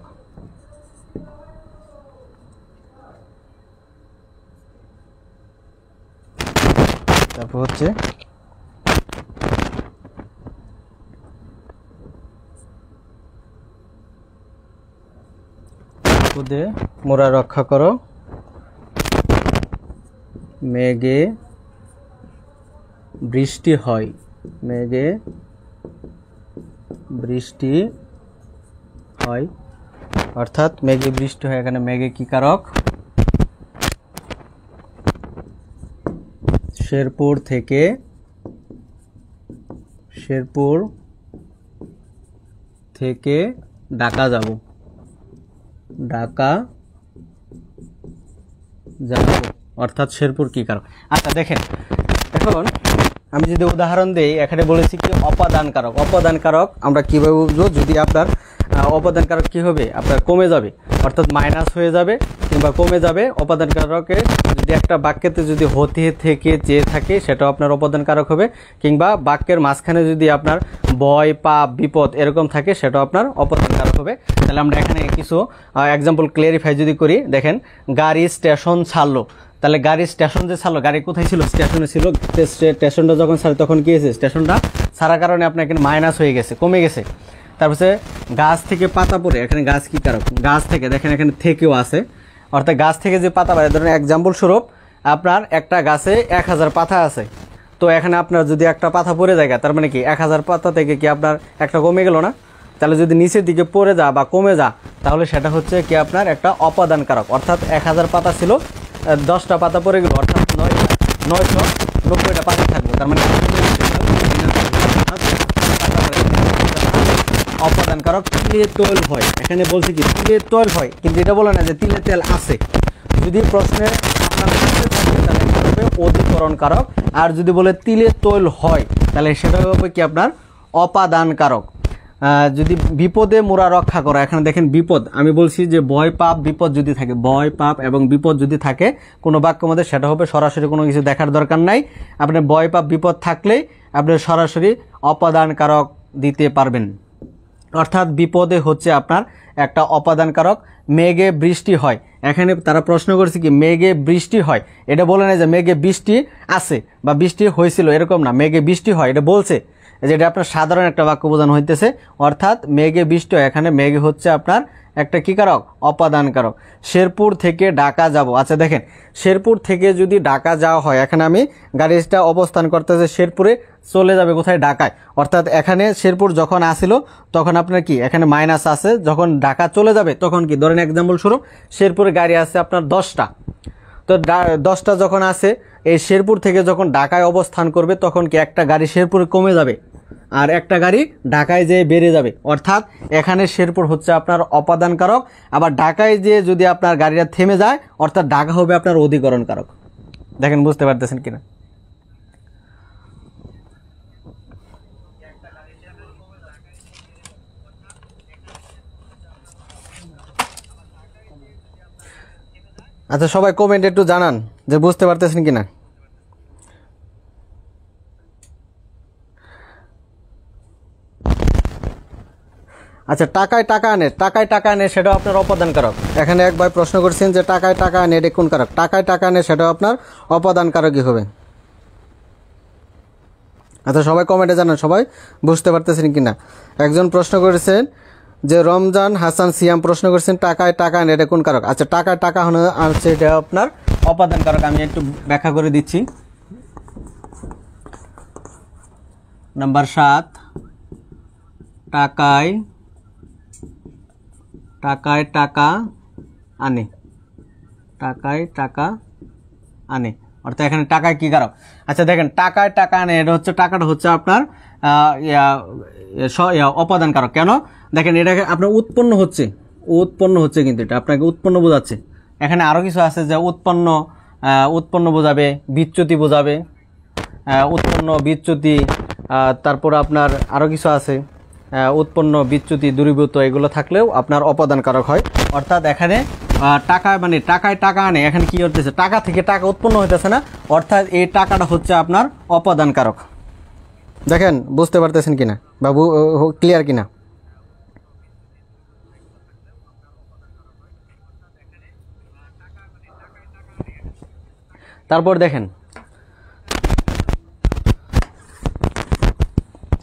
তারপর হচ্ছে বিপদে মোরা রক্ষা করো, মেঘে বৃষ্টি হয়, মেঘে বৃষ্টি হয়, অর্থাৎ মেঘে বৃষ্টি হয়। এখানে মেঘে কি কারক? শেরপুর থেকে ঢাকা যাব, অর্থাৎ শেরপুর কি কারক? আচ্ছা দেখেন, এখন আমি যদি উদাহরণ দেই, এখানে বলেছি কি অপাদান কারক। অপাদান কারক আমরা কিভাবে বুঝবো? যদি আপনার অপাদান কারক কি হবে, আপনার কমে যাবে, অর্থাৎ মাইনাস হয়ে যাবে কিংবা কমে যাবে। অপাদান কারকে যদি একটা বাক্যেতে যদি হতে থেকে চেয়ে থাকে, সেটাও আপনার অপাদান কারক হবে, কিংবা বাক্যের মাঝখানে যদি আপনার ভয় পাপ বিপদ এরকম থাকে, সেটাও আপনার অপাদান কারক হবে। তাহলে আমরা এখানে কিছু এক্সাম্পল ক্লিয়ারিফাই যদি করি, দেখেন গাড়ি স্টেশন ছাড়লো, তাহলে গাড়ি স্টেশন যে ছাড়লো, গাড়ি কোথায় ছিল? স্টেশনে ছিল। স্টেশনটা যখন ছাড়ে তখন কি হয়েছে? স্টেশনটা ছাড়ার কারণে আপনার এখানে মাইনাস হয়ে গেছে, কমে গেছে। তারপরে গাছ থেকে পাতা পড়ে, এখানে গাছ কি কারক? গাছ থেকে, দেখেন এখানে থেকেও আছে, অর্থাৎ গাছ থেকে যে পাতা পড়ে, ধরেন এক্সাম্পল স্বরূপ আপনার একটা গাছে 1000 পাতা আছে, তো এখানে আপনার যদি একটা পাতা পড়ে যায়, তার মানে কি 1000 পাতা থেকে কি আপনার একটা কমে গেল না? তাহলে যদি নিচের দিকে পড়ে যা বা কমে যা, তাহলে সেটা হচ্ছে কি আপনার একটা অপাদান কারক। অর্থাৎ 1000 পাতা ছিল, 10টা পাতা পড়ে গেল, অর্থাৎ 990টা পাতা থাকলো, তার মানে অপাদান কারক। তিলে তৈল হয়, এখানে বলছে কি তিলে তৈল হয়, কিন্তু এটা বলে না যে তিলে তেল আছে। যদি প্রশ্নে আপনার তাহলে এটা হবে অধিকরণ কারক, আর যদি বলে তিলে তৈল হয়, তাহলে সেটা হবে কি আপনার অপাদান কারক। যদি বিপদে মোরা রক্ষা করা, এখানে দেখেন বিপদ, আমি বলছি যে ভয় পাপ বিপদ যদি থাকে, ভয় পাপ এবং বিপদ যদি থাকে কোনো বাক্যের মধ্যে, সেটা হবে সরাসরি কোনো কিছু দেখার দরকার নাই। আপনি ভয় পাপ বিপদ থাকলেই আপনি সরাসরি অপাদান কারক দিতে পারবেন। অর্থাৎ বিপদে হচ্ছে আপনার একটা অপাদান কারক। মেঘে বৃষ্টি হয়, এখানে তারা প্রশ্ন করছে কি মেঘে বৃষ্টি হয়, এটা বলে না যে মেঘে বৃষ্টি আছে বা বৃষ্টি হয়েছিল, এরকম না, মেঘে বৃষ্টি হয় এটা বলছে, যেটা আপনার সাধারণ একটা বাক্য বোঝানো হইতেছে। অর্থাৎ মেঘে বৃষ্টি হয়, এখানে মেঘে হচ্ছে আপনার একটা কি কারক? অপাদান কারক। শেরপুর থেকে ঢাকা যাব, আচ্ছা দেখেন শেরপুর থেকে যদি ঢাকা যাওয়া হয়, এখানে আমি গাড়িটা অবস্থান করতেছে শেরপুরে, চলে যাবে কোথায়? ঢাকায়। অর্থাৎ এখানে শেরপুর যখন আসিল তখন আপনার কি এখানে মাইনাস আছে, যখন ঢাকা চলে যাবে তখন কি, ধরেন এক্সাম্পল স্বরূপ শেরপুরে গাড়ি আছে আপনার 10টা, তো 10টা যখন আসে, এই শেরপুর থেকে যখন ঢাকায় অবস্থান করবে তখন কি একটা গাড়ি শেরপুরে কমে যাবে আর একটা গাড়ি ঢাকায় যেয়ে বেড়ে যাবে। অর্থাৎ এখানে শেরপুর হচ্ছে আপনার অপাদান কারক, আবার ঢাকায় যেয়ে যদি আপনার গাড়িটা থেমে যায় অর্থাৎ ঢাকা হবে আপনার অধিকরণ কারক। দেখেন বুঝতে পারতেছেন কিনা। আচ্ছা সবাই কমেন্টে একটু জানান যে বুঝতে পারতেছেন কিনা। আচ্ছা টাকায় টাকা আনে সেটাও আপনার অপাদান কারক। এখানে এক ভাই প্রশ্ন করছেন যে টাকায় টাকা আনে এটা কোন কারক? টাকায় টাকা আনে সেটাও আপনার অপাদান কারকই হবে। আচ্ছা সবাই কমেন্টে জানান সবাই বুঝতে পারতেছেন কিনা। একজন প্রশ্ন করেছেন যে রমজান হাসান সিয়াম প্রশ্ন করছেন টাকায় টাকা আনে এটা কোন কারক? আচ্ছা টাকায় টাকা আনছে এটা আপনার অপাদান কারক। আমি একটু ব্যাখ্যা করে দিচ্ছি। নাম্বার 7, টাকায় টাকা আনে, টাকায় টাকা আনে অর্থাৎ এখানে টাকায় কি কারক? আচ্ছা দেখেন টাকায় টাকা আনে এটা হচ্ছে টাকাটা হচ্ছে আপনার অপাদান কারক। কেন? দেখেন এটাকে আপনার উৎপন্ন হচ্ছে কিন্তু এটা আপনাকে উৎপন্ন বোঝাচ্ছে। এখানে আরও কিছু আছে যে উৎপন্ন বোঝাবে, বিচ্যুতি বোঝাবে, উৎপন্ন বিচ্যুতি, তারপর আপনার আরও কিছু আছে উৎপন্ন বিচ্যুতি দূরীভূত, এগুলো থাকলেও আপনার অপাদান কারক হয়। অর্থাৎ এখানে টাকা মানে টাকায় টাকা আনে, এখানে কি হতেছে টাকা থেকে টাকা উৎপন্ন হইতেছে না, অর্থাৎ এই টাকাটা হচ্ছে আপনার অপাদান কারক। দেখেন বুঝতে পারতেছেন কিনা বাবু, ক্লিয়ার কিনা? তারপর দেখেন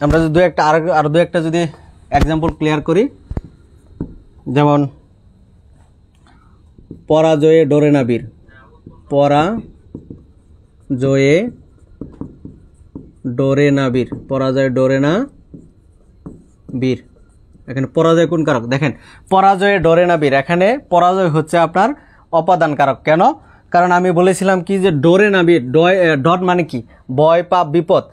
আমরা যদি আর দু একটা যদি এক্সাম্পল ক্লিয়ার করি, যেমন পরাজয়ে ডরে না বীর, পরাজয়ে ডরে না বীর, পরাজয়ে ডরে না বীর। এখানে পরাজয় কোন কারক? দেখেন পরাজয়ে ডরে না বীর, এখানে পরাজয় হচ্ছে আপনার অপাদান কারক। কেন? কারণ আমি বলেছিলাম কি যে ডরে না বীর, ডট মানে কি ভয় পাপ বিপদ,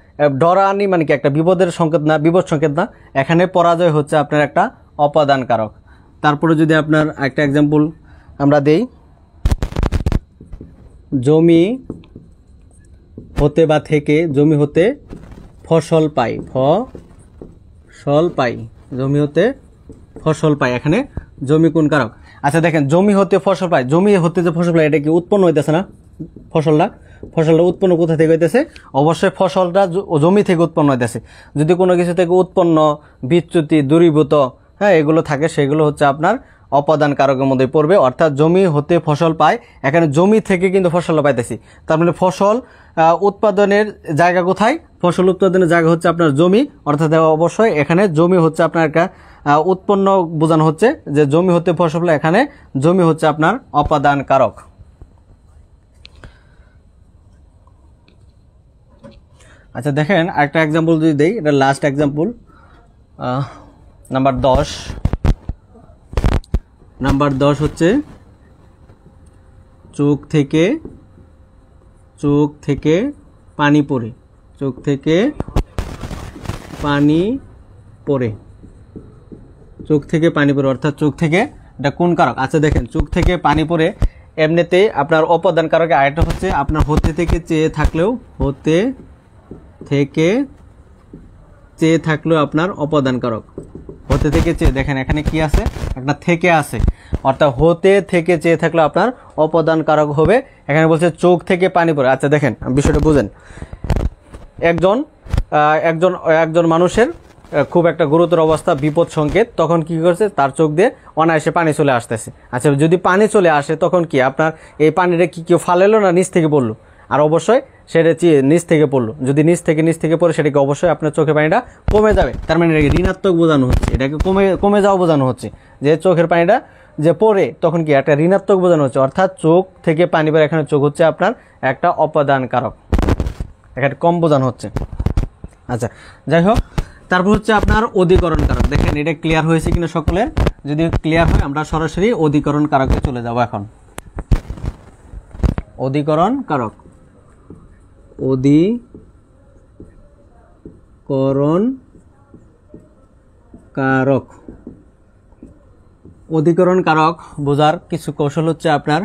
ডরানি মানে কি একটা বিপদের সংকেত না, বিপদ সংকেত না। এখানে পরাজয় হচ্ছে আপনার একটা অপাদান কারক। তারপরে যদি আপনার একটা এক্সাম্পল আমরা দেই, জমি হতে বা থেকে, জমি হতে ফসল পাই, জমি হতে ফসল পাই, এখানে জমি কোন কারক? আচ্ছা দেখেন জমি হতে ফসল পাই, জমি হতে যে ফসল পাই এটা কি উৎপন্ন হইতেছে না? ফসলটা উৎপন্ন কোথা থেকে হইতেছে? অবশ্যই ফসলটা জমি থেকে উৎপন্ন হইতেছে। যদি কোনো কিছু থেকে উৎপন্ন বিচ্যুতি দূরীভূত হ্যাঁ এগুলো থাকে সেগুলো হচ্ছে আপনার অপাদান কারকের মধ্যে পড়বে। অর্থাৎ জমি হতে ফসল পায়, এখানে জমি থেকে কিন্তু ফসলটা পাইতেছি, তার মানে ফসল উৎপাদনের জায়গা কোথায়? ফসল উৎপাদনের জায়গা হচ্ছে আপনার জমি, অর্থাৎ অবশ্যই এখানে জমি হচ্ছে আপনার একটা উৎপন্ন বোঝানো হচ্ছে যে জমি হতে ফসল, এখানে জমি হচ্ছে আপনার অপাদান কারক। আচ্ছা দেখেন একটা এক্সাম্পল যদি দেই, এটা লাস্ট এক্সাম্পল, নাম্বার 10 হচ্ছে চোখ থেকে পানি পড়ে, চোখ থেকে পানি পড়ে, চোখ থেকে পানি পড়ে অর্থাৎ চোখ থেকে এটা কোন কারক? আচ্ছা দেখেন চোখ থেকে পানি পড়ে এমনিতেই আপনার অপাদান কারকে আরেকটা হচ্ছে আপনার হতে থেকে চেয়ে থাকলেও, হতে থেকে চেয়ে থাকলেও আপনার অপাদান কারক। হতে থেকে চেয়ে দেখেন এখানে কি আছে? একটা থেকে আছে, অর্থাৎ হতে থেকে চেয়ে থাকলে আপনার অপাদান কারক হবে। এখানে বলছে চোখ থেকে পানি পড়ে। আচ্ছা দেখেন বিষয়টা বুঝেন, একজন মানুষের খুব একটা গুরুতর অবস্থা, বিপদ সংকেত, তখন কি করছে তার চোখ দিয়ে অনায়াসে পানি চলে আসতেছে। আচ্ছা যদি পানি চলে আসে তখন কি আপনার এই পানিটা কি কেউ ফালাইলো না নিচ থেকে পড়লো? আর অবশ্যই সেটা নিচ থেকে পড়লো, যদি নিচ থেকে পড়ে সেটাকে অবশ্যই আপনার চোখের পানিটা কমে যাবে, তার মানে এটাকে ঋণাত্মক বোঝানো হচ্ছে, এটাকে কমে যাওয়া বোঝানো হচ্ছে যে চোখের পানিটা যে পড়ে তখন কি একটা ঋণাত্মক বোঝানো হচ্ছে, অর্থাৎ চোখ থেকে পানি পড়ে, এখানে চোখ হচ্ছে আপনার একটা অপাদান কারক, এখানে কম বোঝানো হচ্ছে। আচ্ছা যাই হোক, তারপর হচ্ছে আপনার অধিকরণ কারক। দেখেন এটা ক্লিয়ার হয়েছে কিনা সকলের? যদি ক্লিয়ার হয় আমরা সরাসরি অধিকরণ কারকে চলে যাব। এখন অধিকরণ কারক, অধিকরণ কারক। অধিকরণ কারক বোঝার কিছু কৌশল হচ্ছে আপনার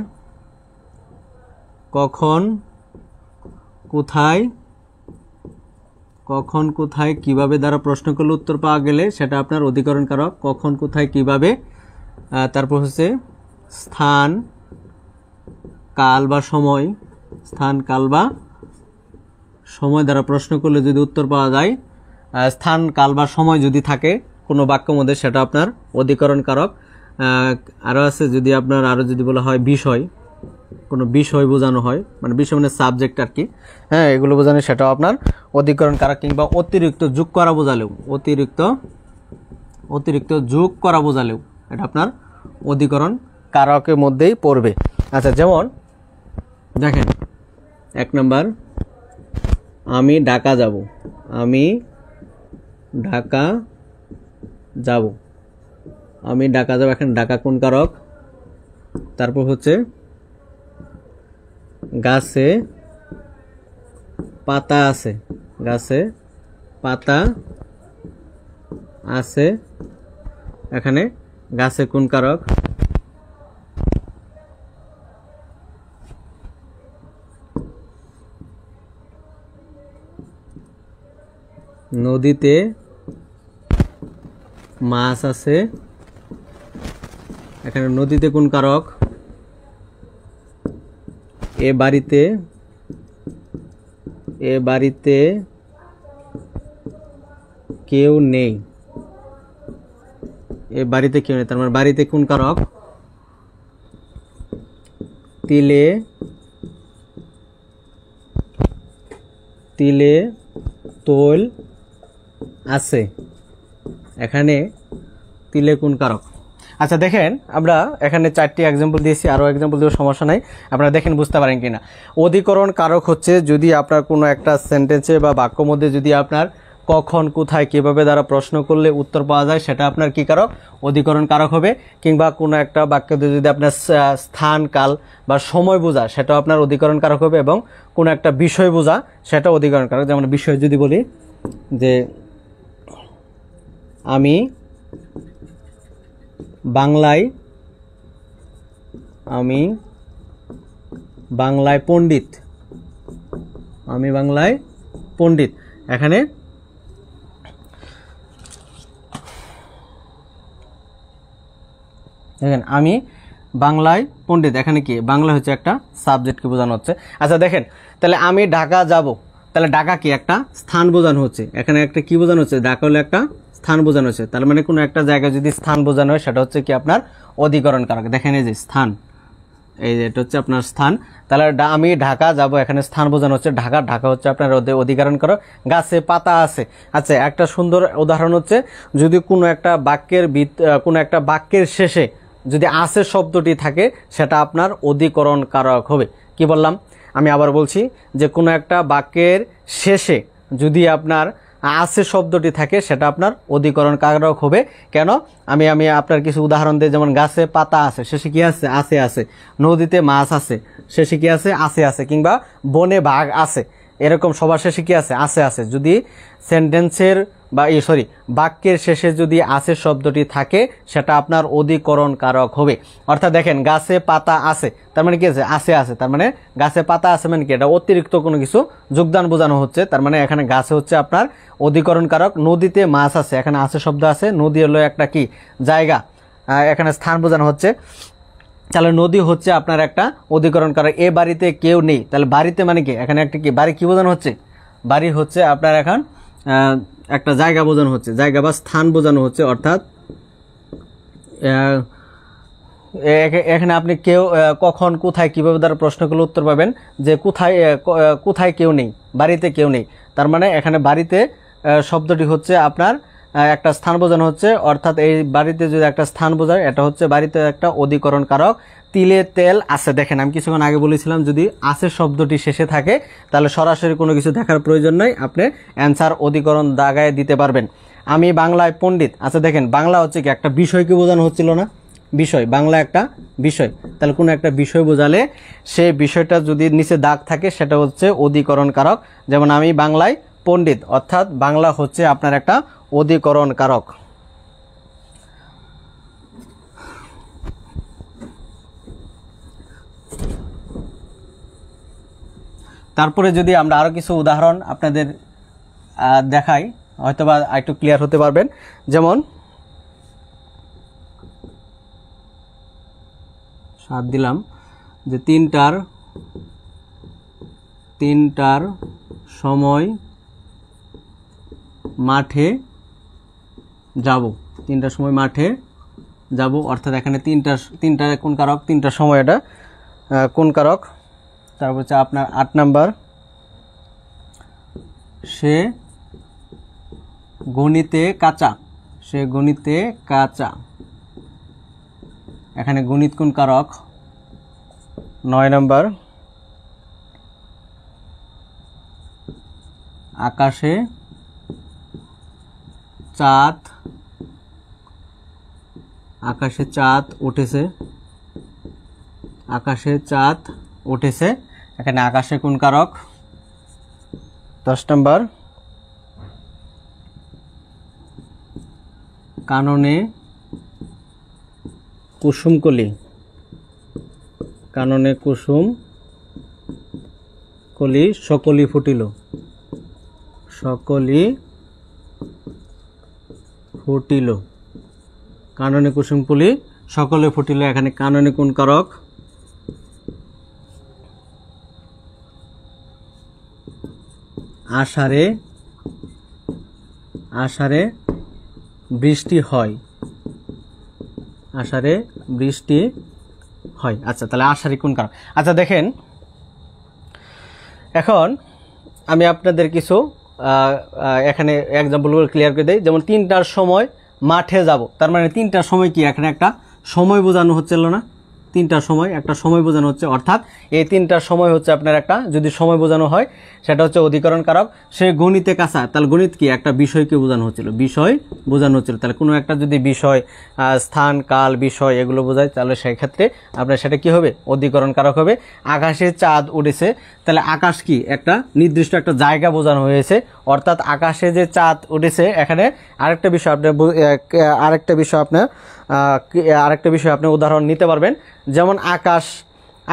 কখন কোথায় কিভাবে দ্বারা প্রশ্ন করলে উত্তর পাওয়া গেলে সেটা আপনার অধিকরণ কারক। কখন কোথায় কিভাবে, তারপর হচ্ছে স্থান কাল বা সময়, স্থান কাল বা সময় দ্বারা প্রশ্ন করলে যদি উত্তর পাওয়া যায়, স্থান কাল বা সময় যদি থাকে কোনো বাক্যের মধ্যে সেটা আপনার অধিকরণ কারক। আরও আছে যদি আপনার আরও যদি বলা হয় বিষয়, কোনো বিষয় বোঝানো হয়, মানে বিষয় মানে সাবজেক্ট আর কি, হ্যাঁ, এগুলো বোঝানো সেটাও আপনার অধিকরণ কারক। কিংবা অতিরিক্ত যোগ করা বোঝালেও, অতিরিক্ত যোগ করা বোঝালেও এটা আপনার অধিকরণ কারকের মধ্যেই পড়বে। আচ্ছা, যেমন দেখেন 1 নাম্বার, আমি ঢাকা যাব, এখানে ঢাকা কোন কারক? তারপর হচ্ছে গাছে পাতা আছে, এখানে গাছে কোন কারক? নদীতে মাছ আছে, এখানে নদীতে কোন কারক? এ বাড়িতে কেউ নেই, তার মানে বাড়িতে কোন কারক? তিলে তৈল আছে, এখানে তিলে কোন কারক? আচ্ছা দেখেন, আমরা এখানে 4টি এক্সাম্পল দিয়েছি, আরও এক্সাম্পল দেওয়ার সমস্যা নাই, আপনারা দেখেন বুঝতে পারেন কিনা। অধিকরণ কারক হচ্ছে যদি আপনার কোনো একটা সেন্টেন্সে বা বাক্য মধ্যে যদি আপনার কখন কোথায় কিভাবে দ্বারা প্রশ্ন করলে উত্তর পাওয়া যায় সেটা আপনার কি কারক? অধিকরণ কারক হবে। কিংবা কোনো একটা বাক্যতে যদি আপনার স্থান কাল বা সময় বোঝা সেটাও আপনার অধিকরণ কারক হবে, এবং কোনো একটা বিষয় বোঝা সেটা অধিকরণ কারক। যেমন বিষয় যদি বলি যে আমি বাংলায় পণ্ডিত, এখানে দেখেন আমি বাংলায় পণ্ডিত, এখানে কি বাংলা হচ্ছে একটা সাবজেক্টকে বোঝানো হচ্ছে। আচ্ছা দেখেন, তাহলে আমি ঢাকা যাব, তাহলে ঢাকা কি একটা স্থান বোঝানো হচ্ছে, এখানে একটা কি বোঝানো হচ্ছে? ঢাকা হলো একটা স্থান বোঝানো হচ্ছে, তার মানে কোনো একটা জায়গায় যদি স্থান বোঝানো হয় সেটা হচ্ছে কি আপনার অধিকরণ কারক। দেখেন এই যে স্থান, এই যে এটা হচ্ছে আপনার স্থান, তাহলে আমি ঢাকা যাব, এখানে স্থান বোঝানো হচ্ছে ঢাকা হচ্ছে আপনার অধিকরণ কারক। গাছে পাতা আছে, আচ্ছা একটা সুন্দর উদাহরণ হচ্ছে যদি কোনো একটা বাক্যের শেষে যদি আছে শব্দটি থাকে সেটা আপনার অধিকরণ কারক হবে। কি বললাম? আমি আবার বলছি যে কোনো একটা বাক্যের শেষে যদি আপনার আছে শব্দটি থাকে সেটা আপনার অধিকরণ কারক হবে। কেন? আমি আপনার কিছু উদাহরণ দিই, যেমন গাছে পাতা আছে, শেষে কি আছে? আছে। নদীতে মাছ আছে, শেষে কি আছে? আছে। কিংবা বনে বাঘ আছে, এরকম সবার শেষে কি আছে? আছে। যদি সেন্টেন্সের বা বাক্যের শেষে যদি আছে শব্দটি থাকে সেটা আপনার অধিকরণ কারক হবে। অর্থাৎ দেখেন গাছে পাতা আছে, তার মানে কি আছে? আছে। তার মানে গাছে পাতা আছে মানে কি? এটা অতিরিক্ত কোনো কিছু যোগদান বোঝানো হচ্ছে, তার মানে এখানে গাছে হচ্ছে আপনার অধিকরণ কারক। নদীতে মাছ আছে, এখানে আছে শব্দ আছে, নদী হলো একটা কি জায়গা, এখানে স্থান বোঝানো হচ্ছে, তাহলে নদী হচ্ছে আপনার একটা অধিকরণ কারক। এ বাড়িতে কেউ নেই, তাহলে বাড়িতে মানে কি? এখানে একটা কি বাড়ি কি বোঝানো হচ্ছে? বাড়ি হচ্ছে আপনার এখন একটা জায়গা বোঝানো হচ্ছে, জায়গা বা স্থান বোঝানো হচ্ছে। অর্থাৎ এখানে আপনি কেউ কখন কোথায় কিভাবে দ্বারা প্রশ্ন করলে উত্তর পাবেন যে কোথায় কেউ নেই, বাড়িতে কেউ নেই, তার মানে এখানে বাড়িতে শব্দটি হচ্ছে আপনার একটা স্থান বোঝানো হচ্ছে। অর্থাৎ এই বাড়িতে যদি একটা স্থান বোঝায় এটা হচ্ছে বাড়িতে একটা অধিকরণ কারক। তিলে তেল আছে, দেখেন আমি কিছুক্ষণ আগে বলেছিলাম যদি আছে শব্দটি শেষে থাকে তাহলে সরাসরি কোনো কিছু দেখার প্রয়োজন নাই, আপনি অ্যান্সার অধিকরণ দাগায় দিতে পারবেন। আমি বাংলায় পণ্ডিত, আচ্ছা দেখেন বাংলা হচ্ছে কি একটা বিষয়কে বোঝানো হচ্ছিল না? বিষয়, বাংলা একটা বিষয়। তাহলে কোনো একটা বিষয় বোঝালে সেই বিষয়টা যদি নিচে দাগ থাকে সেটা হচ্ছে অধিকরণ কারক। যেমন আমি বাংলায় পণ্ডিত, অর্থাৎ বাংলা হচ্ছে আপনার একটা অধিকরণ কারক। তারপরে যদি আমরা আরও কিছু উদাহরণ আপনাদের দেখাই, হয়তোবা একটু ক্লিয়ার হতে পারবেন। যেমন 7 দিলাম যে তিনটার সময় মাঠে যাব, 3টার সময় মাঠে যাব, অর্থাৎ এখানে তিনটা কোন কারক, 3টার সময় এটা কোন কারক। তারপর হচ্ছে আপনার 8 নাম্বার, সে গণিতে কাঁচা, সে গণিতে কাঁচা, এখানে গণিত কোন কারক। 9 নাম্বার, আকাশে চাঁদ উঠেছে, আকাশে চাঁদ উঠেছে, এখানে আকাশে কোন কারক। 10 নাম্বার, কাননে কুসুমকলি, কাননে কুসুমকলি সকলি ফুটিল, সকলি ফুটিল, কাননে কুসুমকলি সকলে ফুটিল, এখানে কাননে কোন কারক। আষাঢ়ে বৃষ্টি হয়, আষাঢ়ে বৃষ্টি হয়। আচ্ছা, তাহলে আষাঢ়ে কোন কারক। আচ্ছা দেখেন, এখন আমি আপনাদের কিছু এখানে এক্সাম্পলগুলো ক্লিয়ার করে দেই। যেমন 3টার সময় মাঠে যাব, তার মানে 3টার সময় কি, এখানে একটা সময় বোঝানো হচ্ছিল না, 3টার সময় একটা সময় বোঝানো হচ্ছে, অর্থাৎ এই 3টার সময় হচ্ছে আপনার একটা যদি সময় বোঝানো হয় সেটা হচ্ছে অধিকরণ কারক। সে গণিতে কাঁচা, তাহলে গণিত কি, একটা বিষয়কে বোঝানো হচ্ছিল, বিষয় বোঝানো হচ্ছিল। তাহলে কোনো একটা যদি বিষয়, স্থান, কাল, বিষয় এগুলো বোঝায়, তাহলে সেই ক্ষেত্রে আপনার সেটা কি হবে, অধিকরণ কারক হবে। আকাশে চাঁদ উঠেছে, তাহলে আকাশ কি, একটা নির্দিষ্ট একটা জায়গা বোঝানো হয়েছে, অর্থাৎ আকাশে যে চাঁদ উঠেছে, এখানে আরেকটা বিষয় আপনি উদাহরণ নিতে পারবেন। যেমন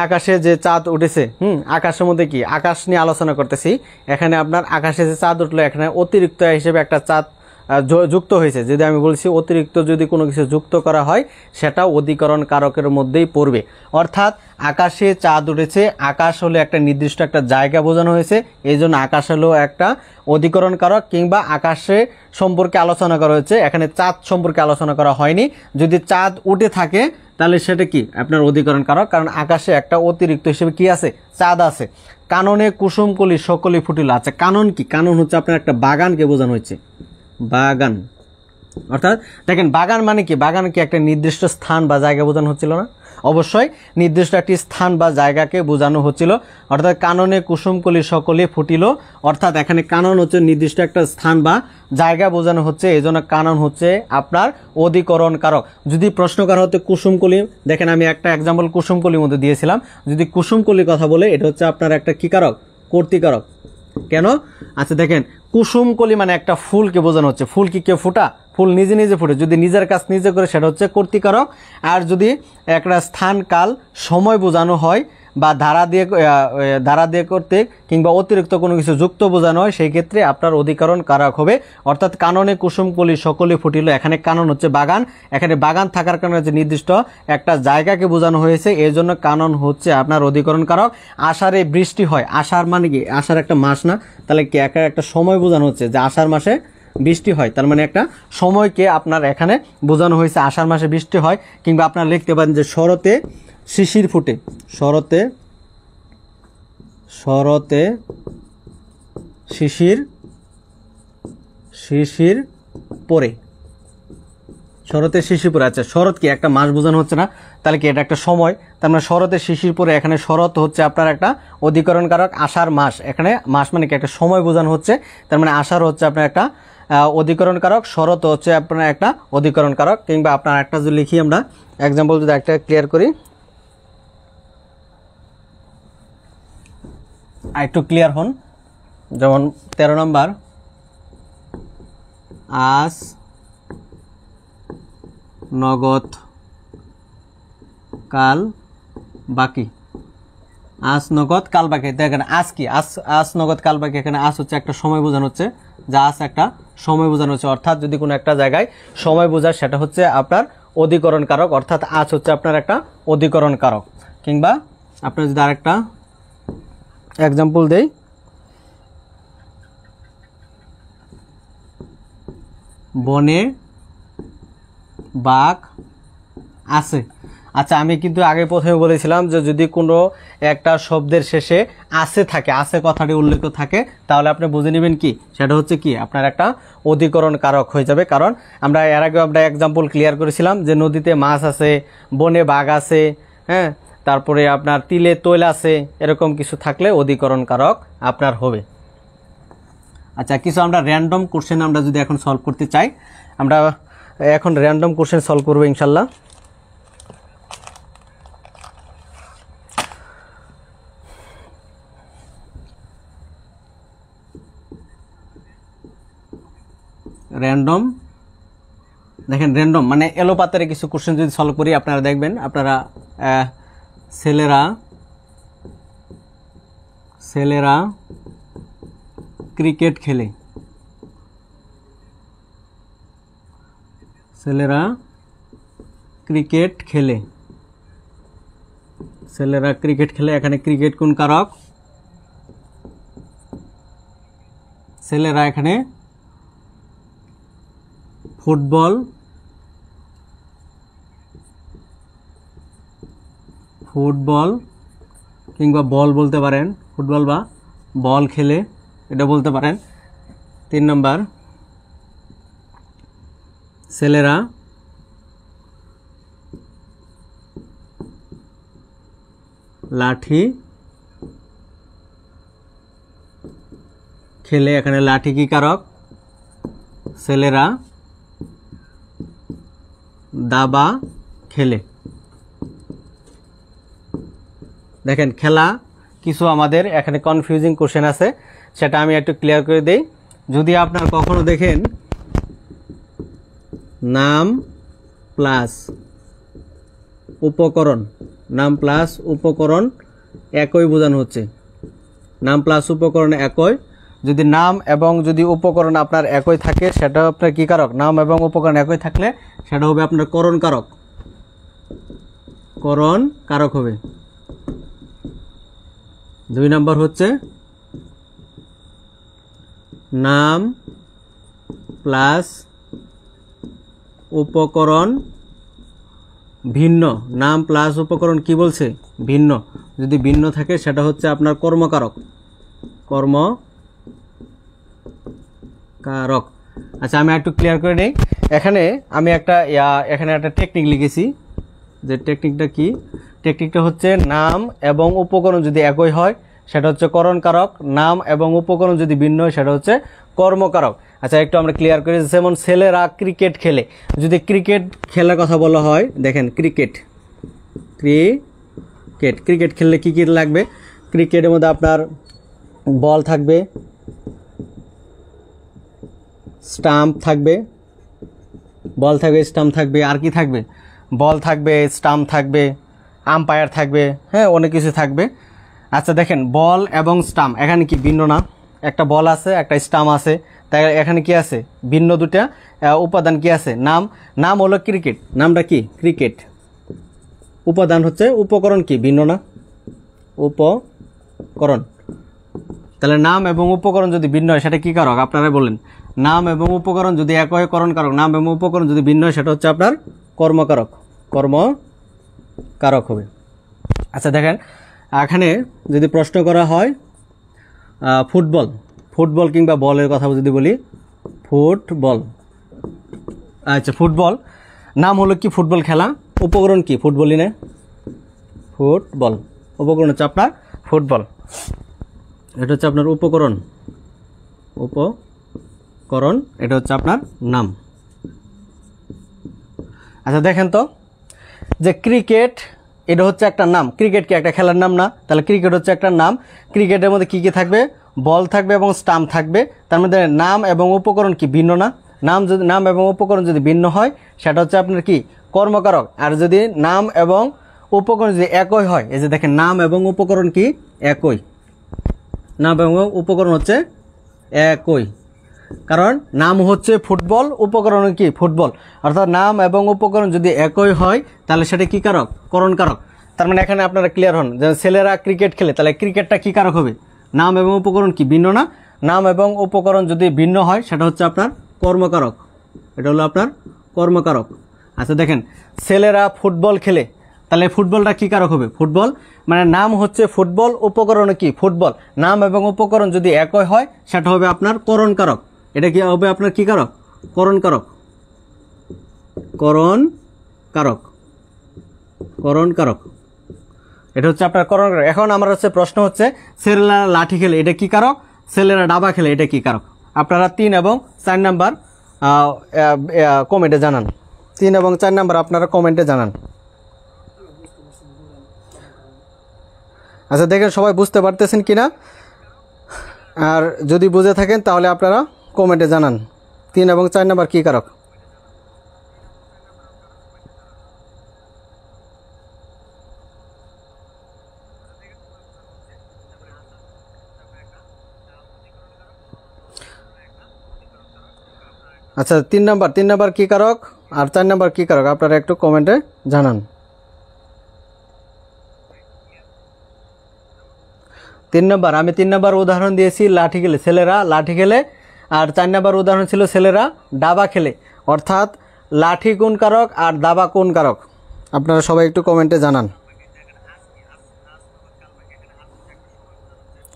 আকাশে যে চাঁদ উঠেছে, আকাশের মধ্যে কি, আকাশ নিয়ে আলোচনা করতেছি, এখানে আপনার আকাশে যে চাঁদ উঠলো, এখানে অতিরিক্ত হিসেবে একটা চাঁদ যুক্ত হয়েছে। যদি আমি বলছি অতিরিক্ত যদি কোনো কিছু যুক্ত করা হয় সেটা অধিকরণ কারকের মধ্যেই পড়বে। অর্থাৎ আকাশে চাঁদ উঠেছে, আকাশ হলো একটা নির্দিষ্ট একটা জায়গা বোঝানো হয়েছে, এই জন্য আকাশ হলো একটা অধিকরণ কারক। কিংবা আকাশে সম্পর্কে আলোচনা করা হয়েছে, এখানে চাঁদ সম্পর্কে আলোচনা করা হয়নি। যদি চাঁদ উঠে থাকে তাহলে সেটা কি, আপনার অধিকরণ কারক, কারণ আকাশে একটা অতিরিক্ত হিসেবে কি আছে, চাঁদ আছে। কাননে কুসুমকলি সকলি ফুটিল। আচ্ছা, কানন কি, কানন হচ্ছে আপনার একটা বাগানকে বোঝানো হয়েছে, বাগান। অর্থাৎ দেখেন, বাগান মানে কি, বাগান কি একটা নির্দিষ্ট স্থান বা জায়গা বোঝানো হচ্ছিল না, অবশ্যই নির্দিষ্ট একটি স্থান বা জায়গাকে বোঝানো হচ্ছিল। অর্থাৎ কাননে কুসুমকলি সকলে ফুটিল, অর্থাৎ এখানে কানন হচ্ছে নির্দিষ্ট একটা স্থান বা জায়গা বোঝানো হচ্ছে, এই জন্য কানন হচ্ছে আপনার অধিকরণ কারক। যদি প্রশ্ন করা হতো কুসুমকলি, দেখেন আমি একটা এক্সাম্পল কুসুমকলির মধ্যে দিয়েছিলাম, যদি কুসুমকলির কথা বলে এটা হচ্ছে আপনার একটা কি কারক, কর্তৃকারক। কেন? আচ্ছা দেখেন, কুসুমকলি মানে একটা ফুলকে বোঝানো হচ্ছে, ফুল কি কেউ ফোটা, ফুল নিজে নিজে ফুটে, যদি নিজের কাজ নিজে করে সেটা হচ্ছে কর্তৃকারক। আর যদি একটা স্থান, কাল, সময় বোঝানো হয় বা ধারা দিয়ে করতে কিংবা অতিরিক্ত কোনো কিছু যুক্ত বোঝানো হয়, সেই ক্ষেত্রে আপনার অধিকরণ কারক হবে। অর্থাৎ কাননে কুসুমকলি সকলে ফুটিল, এখানে কানন হচ্ছে বাগান, এখানে বাগান থাকার কারণে যে নির্দিষ্ট একটা জায়গাকে বোঝানো হয়েছে, এই জন্য কানন হচ্ছে আপনার অধিকরণ কারক। আষাঢ়ে বৃষ্টি হয়, আষাঢ় মানে কি, আষাঢ় একটা মাস না, তাহলে কি একটা সময় বোঝানো হচ্ছে যে আষাঢ় মাসে বৃষ্টি হয়, তার মানে একটা সময়কে আপনার এখানে বোঝানো হয়েছে, আষাঢ় মাসে বৃষ্টি হয়। কিংবা আপনার লিখতে পারেন যে শরতে শিশির ফুটে, শরতে শিশির পরে, শরতে শিশির পরে। আচ্ছা, শরৎ কি একটা মাস বোঝানো হচ্ছে না, তাহলে কি এটা একটা সময়, তার মানে শরতে শিশির পরে, এখানে শরৎ হচ্ছে আপনার একটা অধিকরণ কারক। আষাঢ় মাস, এখানে মাস মানে কি একটা সময় বোঝানো হচ্ছে, তার মানে আষাঢ় হচ্ছে আপনার একটা অধিকরণ কারক, শরত হচ্ছে আপনার একটা অধিকরণ কারক। কিংবা আপনার একটা যদি লিখি আমরা এক্সাম্পল যদি একটা ক্লিয়ার করি, একটু ক্লিয়ার হন। যেমন 13 নম্বর, আজ নগদ কাল বাকি। আজ নগদ কাল বাকি, দেখেন আজ কি, আজ নগদ কাল বাকি। এখানে আজ হচ্ছে একটা সময় বোঝানো হচ্ছে, যা আজ একটা সময় বোঝানো হচ্ছে। অর্থাৎ যদি কোনো একটা জায়গায় সময় বোঝায় সেটা হচ্ছে আপনার অধিকরণ কারক, অর্থাৎ আজ হচ্ছে আপনার একটা অধিকরণ কারক। কিংবা আপনার যদি আরেকটা এক্সাম্পল দেই, বনে বাঘ আছে। আচ্ছা, আমি কিন্তু আগে প্রথমে বলেছিলাম যে যদি কোনো একটা শব্দের শেষে আছে থাকে, আছে কথাটি উল্লেখ থাকে, তাহলে আপনি বুঝে নেবেন কি সেটা হচ্ছে কি আপনার একটা অধিকরণ কারক হয়ে যাবে। কারণ আমরা এর আগে আমরা এক্সাম্পল ক্লিয়ার করেছিলাম যে নদীতে মাছ আছে, বনে বাঘ আছে, হ্যাঁ, তারপরে আপনার তিলে তৈল আছে, এরকম কিছু থাকলে অধিকরণ কারক আপনার হবে। আচ্ছা, কিছু আমরা র্যান্ডম কোশ্চেন আমরা যদি এখন সলভ করতে চাই, আমরা এখন র্যান্ডম কোশ্চেন সলভ করবো ইনশাল্লাহ। র্যান্ডম, দেখেন র্যান্ডম মানে এলোপাতারে কিছু কোশ্চেন যদি সলভ করি আপনারা দেখবেন, আপনারা ছেলেরা ক্রিকেট খেলে, ছেলেরা ক্রিকেট খেলে, ছেলেরা ক্রিকেট খেলে। এখানে ক্রিকেট কোন কারক? ছেলেরা এখানে ফুটবল, ফুটবল কিংবা বল বলতে পারেন, ফুটবল বা বল খেলে, এটা বলতে পারেন। 3 নম্বর, ছেলেরা লাঠি খেলে। এখানে লাঠি কি কারক? ছেলেরা দাবা খেলে। দেখেন খেলা কিছু আমাদের এখানে কনফিউজিং কোশ্চেন আছে, সেটা আমি একটু ক্লিয়ার করে দেই। যদি আপনার কখনো দেখেন নাম প্লাস উপকরণ, নাম প্লাস উপকরণ একই বোঝানো হচ্ছে, নাম প্লাস উপকরণ একই। যদি নাম এবং যদি উপকরণ আপনার একই থাকে সেটা আপনার কি কারক? নাম এবং উপকরণ একই থাকলে সেটা হবে আপনার করণ কারক, করণ কারক হবে। 2 নম্বর হচ্ছে নাম প্লাস উপকরণ ভিন্ন। নাম প্লাস উপকরণ কি বলছে? ভিন্ন। যদি ভিন্ন থাকে সেটা হচ্ছে আপনার কর্মকারক, কর্মকারক। আচ্ছা, আমি একটু ক্লিয়ার করে নেই। এখানে আমি এখানে একটা টেকনিক লিখেছি, যে টেকনিকটা কি? টেকনিকটা হচ্ছে নাম এবং উপকরণ যদি একই হয় সেটা হচ্ছে করণ কারক, নাম এবং উপকরণ যদি ভিন্ন হয় সেটা হচ্ছে কর্মকারক। আচ্ছা, একটু আমরা ক্লিয়ার করি। যেমন ছেলেরা ক্রিকেট খেলে, যদি ক্রিকেট খেলার কথা বলা হয়, দেখেন ক্রিকেট, ক্রিকেট ক্রিকেট খেললে কী কী লাগবে? ক্রিকেটের মধ্যে আপনার বল থাকবে, স্টাম্প থাকবে, বল থাকবে, স্টাম্প থাকবে, আর কি থাকবে? বল থাকবে, স্টাম্প থাকবে, আম্পায়ার থাকবে, হ্যাঁ, অনেক কিছু থাকবে। আচ্ছা দেখেন, বল এবং স্টাম্প এখানে কি ভিন্ন না? একটা বল আছে, একটা স্টাম্প আছে, তাই এখানে কি আছে? ভিন্ন দুটা উপাদান কি আছে? নাম হলো ক্রিকেট, নামটা কি? ক্রিকেট। উপাদান হচ্ছে উপকরণ, কি ভিন্ন না? উপকরণ। তাহলে নাম এবং উপকরণ যদি ভিন্ন হয় সেটা কি কারক? আপনারা বলেন। নাম এবং উপকরণ যদি এক হয় করণ কারক, নাম এবং উপকরণ যদি ভিন্ন হয় সেটা হচ্ছে আপনার কর্মকারক, কর্মকারক হবে। আচ্ছা দেখেন, এখানে যদি প্রশ্ন করা হয় ফুটবল, ফুটবল কিংবা বলের কথা যদি বলি, ফুটবল। আচ্ছা, ফুটবল নাম হলো কি? ফুটবল খেলা। উপকরণ কি? ফুটবলই না, ফুটবল। উপকরণ হচ্ছে আপনার ফুটবল, এটা হচ্ছে আপনার উপকরণ, উপকরণ। করণ, এটা হচ্ছে আপনার নাম। আচ্ছা দেখেন তো যে ক্রিকেট এটা হচ্ছে একটা নাম, ক্রিকেট কি একটা খেলার নাম না? তাহলে ক্রিকেট হচ্ছে একটা নাম। ক্রিকেটের মধ্যে কি কি থাকবে? বল থাকবে এবং স্টাম্প থাকবে। তার মধ্যে নাম এবং উপকরণ কি ভিন্ন না? নাম এবং উপকরণ যদি ভিন্ন হয় সেটা হচ্ছে আপনার কি কর্মকারক। আর যদি নাম এবং উপকরণ যদি একই হয়, এই যে দেখেন নাম এবং উপকরণ কি একই, নাম এবং উপকরণ হচ্ছে একই। কারণ নাম হচ্ছে ফুটবল, উপকরণ কি ফুটবল, অর্থাৎ নাম এবং উপকরণ যদি একই হয় তাহলে সেটা কি কারক? করণ কারক। তার মানে এখানে আপনারা ক্লিয়ার হন যে ছেলেরা ক্রিকেট খেলে, তাহলে ক্রিকেটটা কি কারক হবে? নাম এবং উপকরণ কি ভিন্ন না? নাম এবং উপকরণ যদি ভিন্ন হয় সেটা হচ্ছে আপনার কর্মকারক, এটা হলো আপনার কর্মকারক। আচ্ছা দেখেন ছেলেরা ফুটবল খেলে, তাহলে ফুটবলটা কি কারক হবে? ফুটবল, মানে নাম হচ্ছে ফুটবল, উপকরণ কি ফুটবল, নাম এবং উপকরণ যদি একই হয় সেটা হবে আপনার করণ কারক। এটা কি হবে আপনার কি কারক? করণ কারক, করণ কারক, করণ কারক। এটা হচ্ছে আপনার করণ কারক। এখন আমার হচ্ছে প্রশ্ন হচ্ছে ছেলেরা লাঠি খেলে, এটা কি কারক? ছেলেরা ডাবা খেলে, এটা কি কারক? আপনারা 3 এবং 4 নাম্বার কমেন্টে জানান। 3 এবং 4 নাম্বার আপনারা কমেন্টে জানান। আচ্ছা দেখেন সবাই বুঝতে পারতেছেন কিনা, আর যদি বুঝে থাকেন তাহলে আপনারা কমেন্টে জানান 3 এবং 4 নাম্বার কি কারক। আচ্ছা 3 নাম্বার কি কারক আর 4 নাম্বার কি কারক আপনারা একটু কমেন্টে জানান। 3 নাম্বার, আমি 3 নাম্বার উদাহরণ দিয়েছি লাঠি খেলে, ছেলেরা লাঠি খেলে। আর 4 নাম্বার উদাহরণ ছিল ছেলেরা দাবা খেলে। অর্থাৎ লাঠি কোন কারক আর দাবা কোন কারক? আপনারা সবাই একটু কমেন্টে জানান।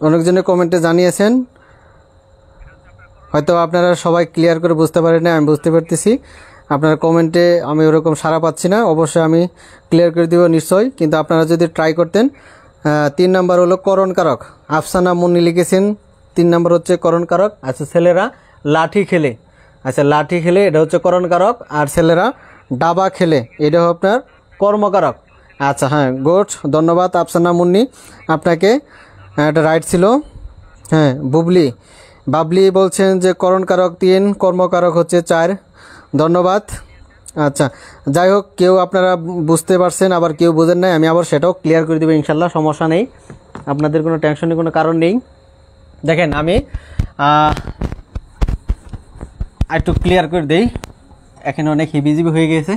অনেকজনে কমেন্টে জানিয়েছেন, হয়তো আপনারা সবাই ক্লিয়ার করে বুঝতে পারেন না, আমি বুঝতে পারতেছি। আপনারা কমেন্টে আমি ওরকম সাড়া পাচ্ছি না, অবশ্যই আমি ক্লিয়ার করে দিব নিশ্চয়ই, কিন্তু আপনারা যদি ট্রাই করতেন। 3 নাম্বার হলো করণ কারক, আফসানা মুন্নি লিখেছেন 3 নাম্বার হচ্ছে করণ কারক। আচ্ছা ছেলেরা লাঠি খেলে, আচ্ছা লাঠি খেলে এটা হচ্ছে করণ কারক। আর ছেলেরা ডাবা খেলে এটা আপনার কর্মকারক। আচ্ছা হ্যাঁ গুড, ধন্যবাদ আফসানা মুন্নি আপনাকে, এটা রাইট ছিল। হ্যাঁ বাবলি বলছেন যে করণ কারক 3, কর্মকারক হচ্ছে 4, ধন্যবাদ। আচ্ছা যাই হোক, কেউ আপনারা বুঝতে পারছেন আবার কেউ বুঝেন নাই, আমি আবার সেটাও ক্লিয়ার করে দেবো ইনশাল্লাহ, সমস্যা নেই, আপনাদের কোনো টেনশনের কোনো কারণ নেই। দেখেন আমি একটু ক্লিয়ার করে দেই, এখানে অনেক হিবিজিবি হয়ে গেছে।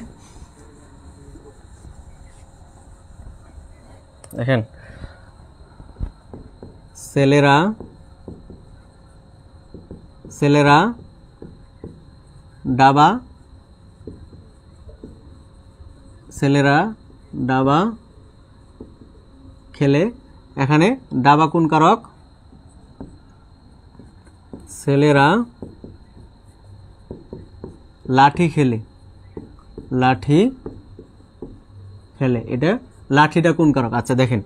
দেখেন ছেলেরা ডাবা খেলে, এখানে ডাবা কোন কারক? ছেলেরা লাঠি খেলে, এটা লাঠিটা কোন কারক? আচ্ছা দেখেন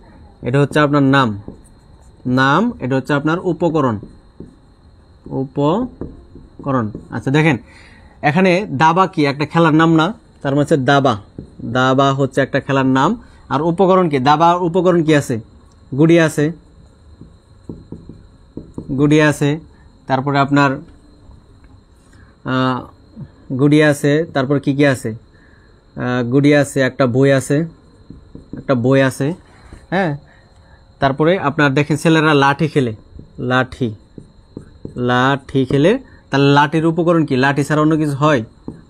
এটা হচ্ছে আপনার নাম, এটা হচ্ছে আপনার উপকরণ। আচ্ছা দেখেন এখানে দাবা কি একটা খেলার নাম না? তার মানে হচ্ছে দাবা হচ্ছে একটা খেলার নাম। আর উপকরণ কি? দাবার উপকরণ কি আছে? গুড়ি আছে, তারপরে আপনার গুড়ি আছে, তারপর কি আছে? গুড়ি আছে, একটা বই আছে, হ্যাঁ। তারপরে আপনার দেখেন ছেলেরা লাঠি খেলে, তাহলে লাঠির উপকরণ কি? লাঠি ছাড়া অন্য কিছু হয়?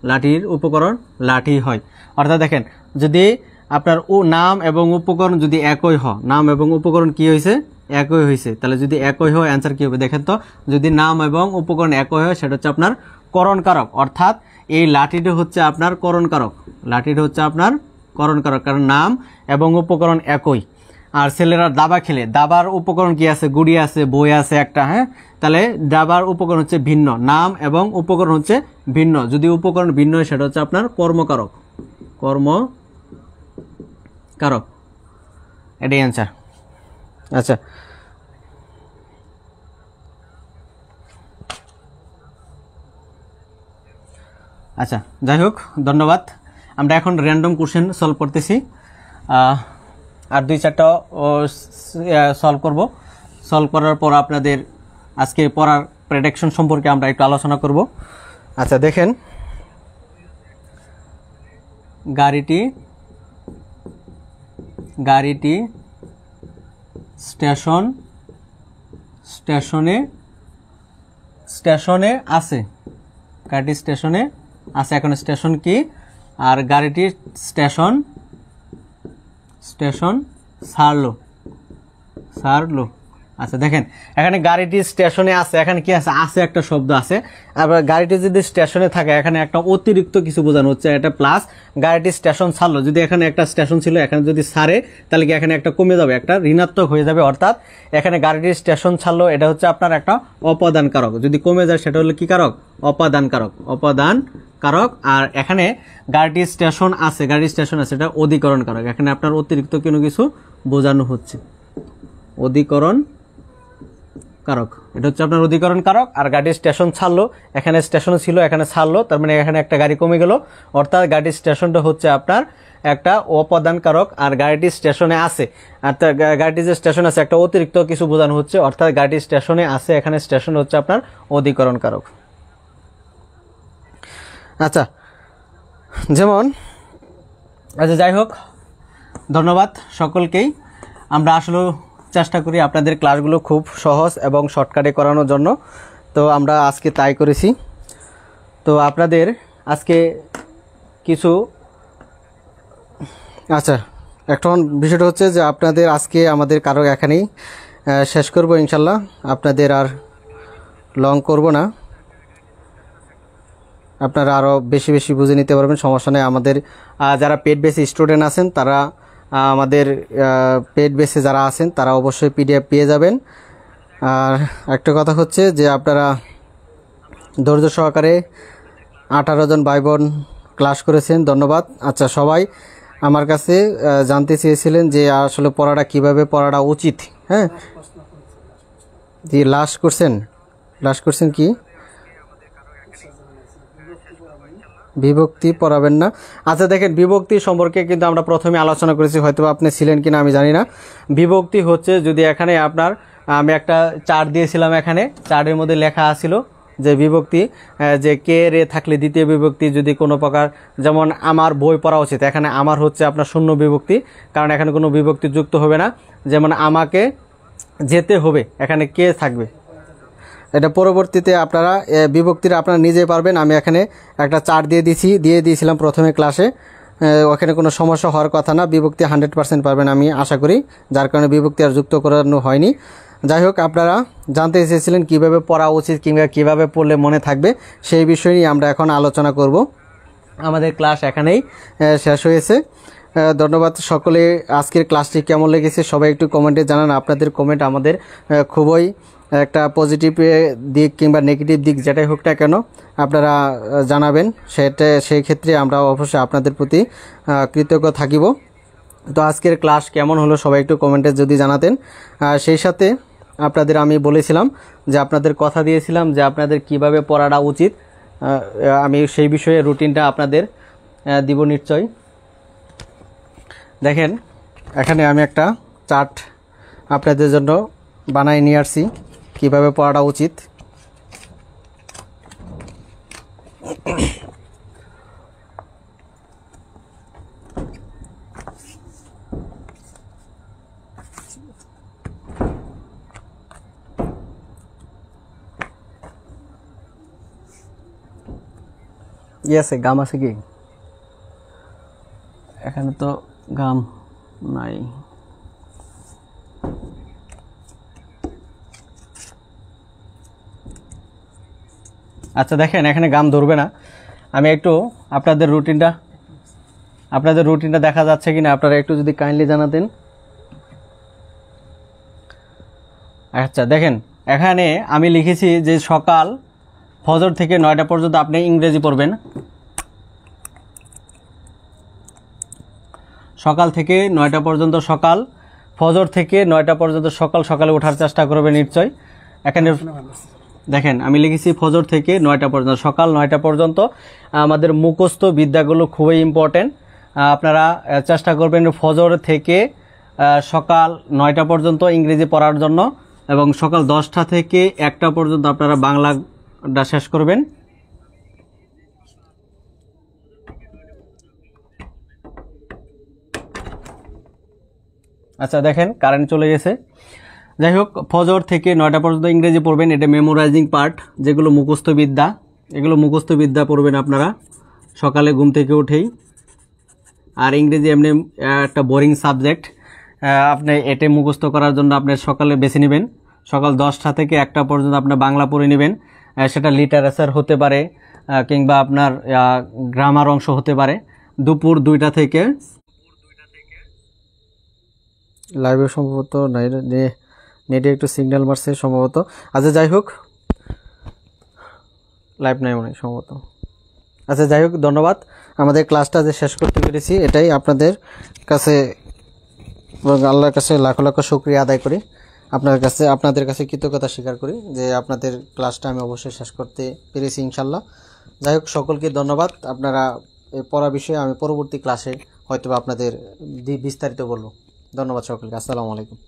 লাঠির উপকরণ লাঠি হয়। অর্থাৎ দেখেন যদি আপনার নাম এবং উপকরণ যদি একই হয়, নাম এবং উপকরণ কি হয়েছে? একই হয়েছে। তাহলে যদি একই হয় অ্যান্সার কি হবে দেখেন তো? যদি নাম এবং উপকরণ একই হয় সেটা হচ্ছে আপনার করণ কারক। অর্থাৎ এই লাঠিটা হচ্ছে আপনার করণ কারক, কারণ নাম এবং উপকরণ একই। আর ছেলেরা দাবা খেলে, দাবার উপকরণ কি আছে? গুড়ি আছে, বই আছে একটা, হ্যাঁ। তাহলে দাবার উপকরণ হচ্ছে ভিন্ন, নাম এবং উপকরণ হচ্ছে ভিন্ন। যদি উপকরণ ভিন্ন হয় সেটা হচ্ছে আপনার কর্মকারক, এটাই অ্যান্সার। আচ্ছা আচ্ছা, যাই হোক, ধন্যবাদ। আমরা এখন র্যান্ডম কোশ্চেন সলভ করতেছি, আর 2-4টা সলভ করব। সলভ করার পর আপনাদের আজকে পড়ার প্রেডিকশন সম্পর্কে আমরা একটু আলোচনা করব। আচ্ছা দেখেন, গাড়িটি স্টেশনে আছে। গাড়িটি স্টেশনে আছে, এখন স্টেশন কি? আর গাড়িটি স্টেশন ছাড়লো। আচ্ছা দেখেন, এখানে গাড়িটি স্টেশনে আছে, এখানে কি আছে? আছে একটা শব্দ আছে। আবার গাড়িটি যদি স্টেশনে থাকে, এখানে একটা অতিরিক্ত কিছু বোঝানো হচ্ছে, এটা প্লাস। গাড়িটি স্টেশন ছাড়লো, যদি এখানে একটা স্টেশন ছিল, এখানে যদি ছাড়ে, তাহলে কি এখানে একটা কমে যাবে, একটা ঋণাত্মক হয়ে যাবে। অর্থাৎ এখানে গাড়িটি স্টেশন ছাড়লো, এটা হচ্ছে আপনার একটা অপাদান কারক। যদি কমে যায়, সেটা হলো কি কারক? অপাদান কারক। আর এখানে গাড়িটি স্টেশন আছে, এটা অধিকরণ কারক। এখানে আপনার অতিরিক্ত কোনো কিছু বোঝানো হচ্ছে, অধিকরণ কারক। এটা হচ্ছে আপনার অধিকরণ কারক। আর গাড়ি স্টেশন ছাড়লো, এখানে স্টেশন ছিল, এখানে ছাড়লো, তার মানে এখানে একটা গাড়ি কমে গেল। অর্থাৎ গাড়ির স্টেশনটা হচ্ছে আপনার একটা অপাদান কারক। আর গাড়িটি স্টেশনে আছে, আর গাড়িটি যে স্টেশন আছে, একটা অতিরিক্ত কিছু বোঝানো হচ্ছে। অর্থাৎ গাড়ি স্টেশনে আছে, এখানে স্টেশন হচ্ছে আপনার অধিকরণ কারক। আচ্ছা, যেমন, আচ্ছা যাই হোক, ধন্যবাদ সকলকেই। আমরা আসলে চেষ্টা করি আপনাদের ক্লাসগুলো খুব সহজ এবং শর্টকাটে করানোর জন্য, তো আমরা আজকে তাই করেছি। তো আপনাদের আজকে কিছু, আচ্ছা এখন বিষয়টা হচ্ছে যে আপনাদের আজকে আমাদের কারো এখানেই শেষ করব ইনশাল্লাহ, আপনাদের আর লং করব না। আপনারা আরও বেশি বেশি বুঝে নিতে পারবেন, সমস্যা নেই। আমাদের যারা পেড বেসে স্টুডেন্ট আছেন, তারা আমাদের পেড বেসে যারা আছেন, তারা অবশ্যই পিডিএফ পেয়ে যাবেন। আর একটা কথা হচ্ছে যে আপনারা ধৈর্য সহকারে 18 জন ভাই বোন ক্লাস করেছেন, ধন্যবাদ। আচ্ছা, সবাই আমার কাছে জানতে চেয়েছিলেন যে আসলে পড়াটা উচিত। হ্যাঁ, জি, লাস্ট করছেন কি? বিভক্তি পড়াবেন না। আচ্ছা দেখেন, বিভক্তি সম্পর্কে কিন্তু আমরা প্রথমে আলোচনা করেছি, হয়তো আপনি ছিলেন কিনা আমি জানি না। বিভক্তি হচ্ছে, যদি এখানে আপনার আমি একটা চার্ট দিয়েছিলাম, এখানে চার্টের মধ্যে লেখা আছিল যে বিভক্তি, যে কে রে থাকলে দ্বিতীয় বিভক্তি, যদি কোনো প্রকার, যেমন আমার বই পড়া উচিত, এখানে আমার হচ্ছে আপনার শূন্য বিভক্তি, কারণ এখানে কোনো বিভক্তি যুক্ত হবে না। যেমন আমাকে যেতে হবে, এখানে কে থাকবে। এটা পরবর্তীতে আপনারা বিভক্তিটা আপনারা নিজেই পারবেন। আমি এখানে একটা চার্ট দিয়ে দিয়েছিলাম প্রথমে ক্লাসে, ওখানে কোনো সমস্যা হওয়ার কথা না। বিভক্তি 100% পারবেন আমি আশা করি, যার কারণে বিভক্তি আর যুক্ত করানো হয়নি। যাই হোক, আপনারা জানতে চেয়েছিলেন কীভাবে পড়া উচিত কিংবা কীভাবে পড়লে মনে থাকবে, সেই বিষয় নিয়ে আমরা এখন আলোচনা করব। আমাদের ক্লাস এখানেই শেষ হয়েছে। ধন্যবাদ সকলে। আজকের ক্লাসটি কেমন লেগেছে সবাই একটু কমেন্টে জানান। আপনাদের কমেন্ট আমাদের খুবই একটা পজিটিভ দিক কিংবা নেগেটিভ দিক যেটাই হোক না কেন আপনারা জানাবেন, সেই ক্ষেত্রে আমরা অবশ্যই আপনাদের প্রতি কৃতজ্ঞ থাকিব। তো আজকের ক্লাস কেমন হলো সবাই একটু কমেন্টে যদি জানাতেন। সেই সাথে আপনাদের আমি বলেছিলাম যে আপনাদের কথা দিয়েছিলাম যে আপনাদের কিভাবে পড়াটা উচিত, আমি সেই বিষয়ে রুটিনটা আপনাদের দিব নিশ্চয়। দেখেন, এখানে আমি একটা চার্ট আপনাদের জন্য বানাই নিয়ে আসছি কিভাবে পড়াটা উচিত। আছে গাম আছে কি? এখানে তো গাম নাই। আচ্ছা দেখেন, এখানে গাম ধরবে না। আমি একটু আপনাদের রুটিনটা দেখা যাচ্ছে কিনা আপনারা একটু যদি কাইন্ডলি জানাতেন। আচ্ছা দেখেন, এখানে আমি লিখেছি যে সকাল ফজর থেকে 9টা পর্যন্ত আপনি ইংরেজি পড়বেন। সকাল থেকে 9টা পর্যন্ত ফজর থেকে 9টা পর্যন্ত সকালে ওঠার চেষ্টা করবেন নিশ্চয়। এখানে দেখেন আমি লিখেছি ফজর থেকে 9টা পর্যন্ত, সকাল 9টা পর্যন্ত আমাদের মুখস্থ বিদ্যাগুলো খুবই ইম্পর্টেন্ট। আপনারা চেষ্টা করবেন ফজর থেকে সকাল 9টা পর্যন্ত ইংরেজি পড়ার জন্য, এবং সকাল 10টা থেকে 1টা পর্যন্ত আপনারা বাংলাটা শেষ করবেন। আচ্ছা দেখেন কারেন্ট চলে গেছে। যাই হোক, ফজর থেকে 9টা পর্যন্ত ইংরেজি পড়বেন, এটা মেমোরাইজিং পার্ট, যেগুলো মুখস্থ বিদ্যা, এগুলো মুখস্থ বিদ্যা পড়বেন আপনারা সকালে ঘুম থেকে উঠেই। আর ইংরেজি এমনি একটা বোরিং সাবজেক্ট, আপনি এটা মুখস্থ করার জন্য আপনি সকালে বেছে নেবেন সকাল 10টা থেকে 1টা পর্যন্ত আপনার বাংলা পড়ে নেবেন। সেটা লিটারেচার হতে পারে কিংবা আপনার গ্রামার অংশ হতে পারে। দুপুর 2টা থেকে লাইভে সম্ভবত নেটে একটু সিগন্যাল মারছে সম্ভবত। আচ্ছা যাই হোক, লাইভ নাই মনে হয় সম্ভবত। আচ্ছা যাই হোক, ধন্যবাদ। আমাদের ক্লাসটা যে শেষ করতে পেরেছি এটাই আপনাদের কাছে, আল্লাহর কাছে লাখো লাখো শুকরিয়া আদায় করি। আপনাদের কাছে কৃতজ্ঞতা স্বীকার করি যে আপনাদের ক্লাসটা আমি অবশ্যই শেষ করতে পেরেছি ইনশাল্লাহ। যাই হোক, সকলকে ধন্যবাদ। আপনারা এই পড়া বিষয়ে আমি পরবর্তী ক্লাসে হয়তো আপনাদের বিস্তারিত বলবো। ধন্যবাদ সকলকে। আসসালামু আলাইকুম।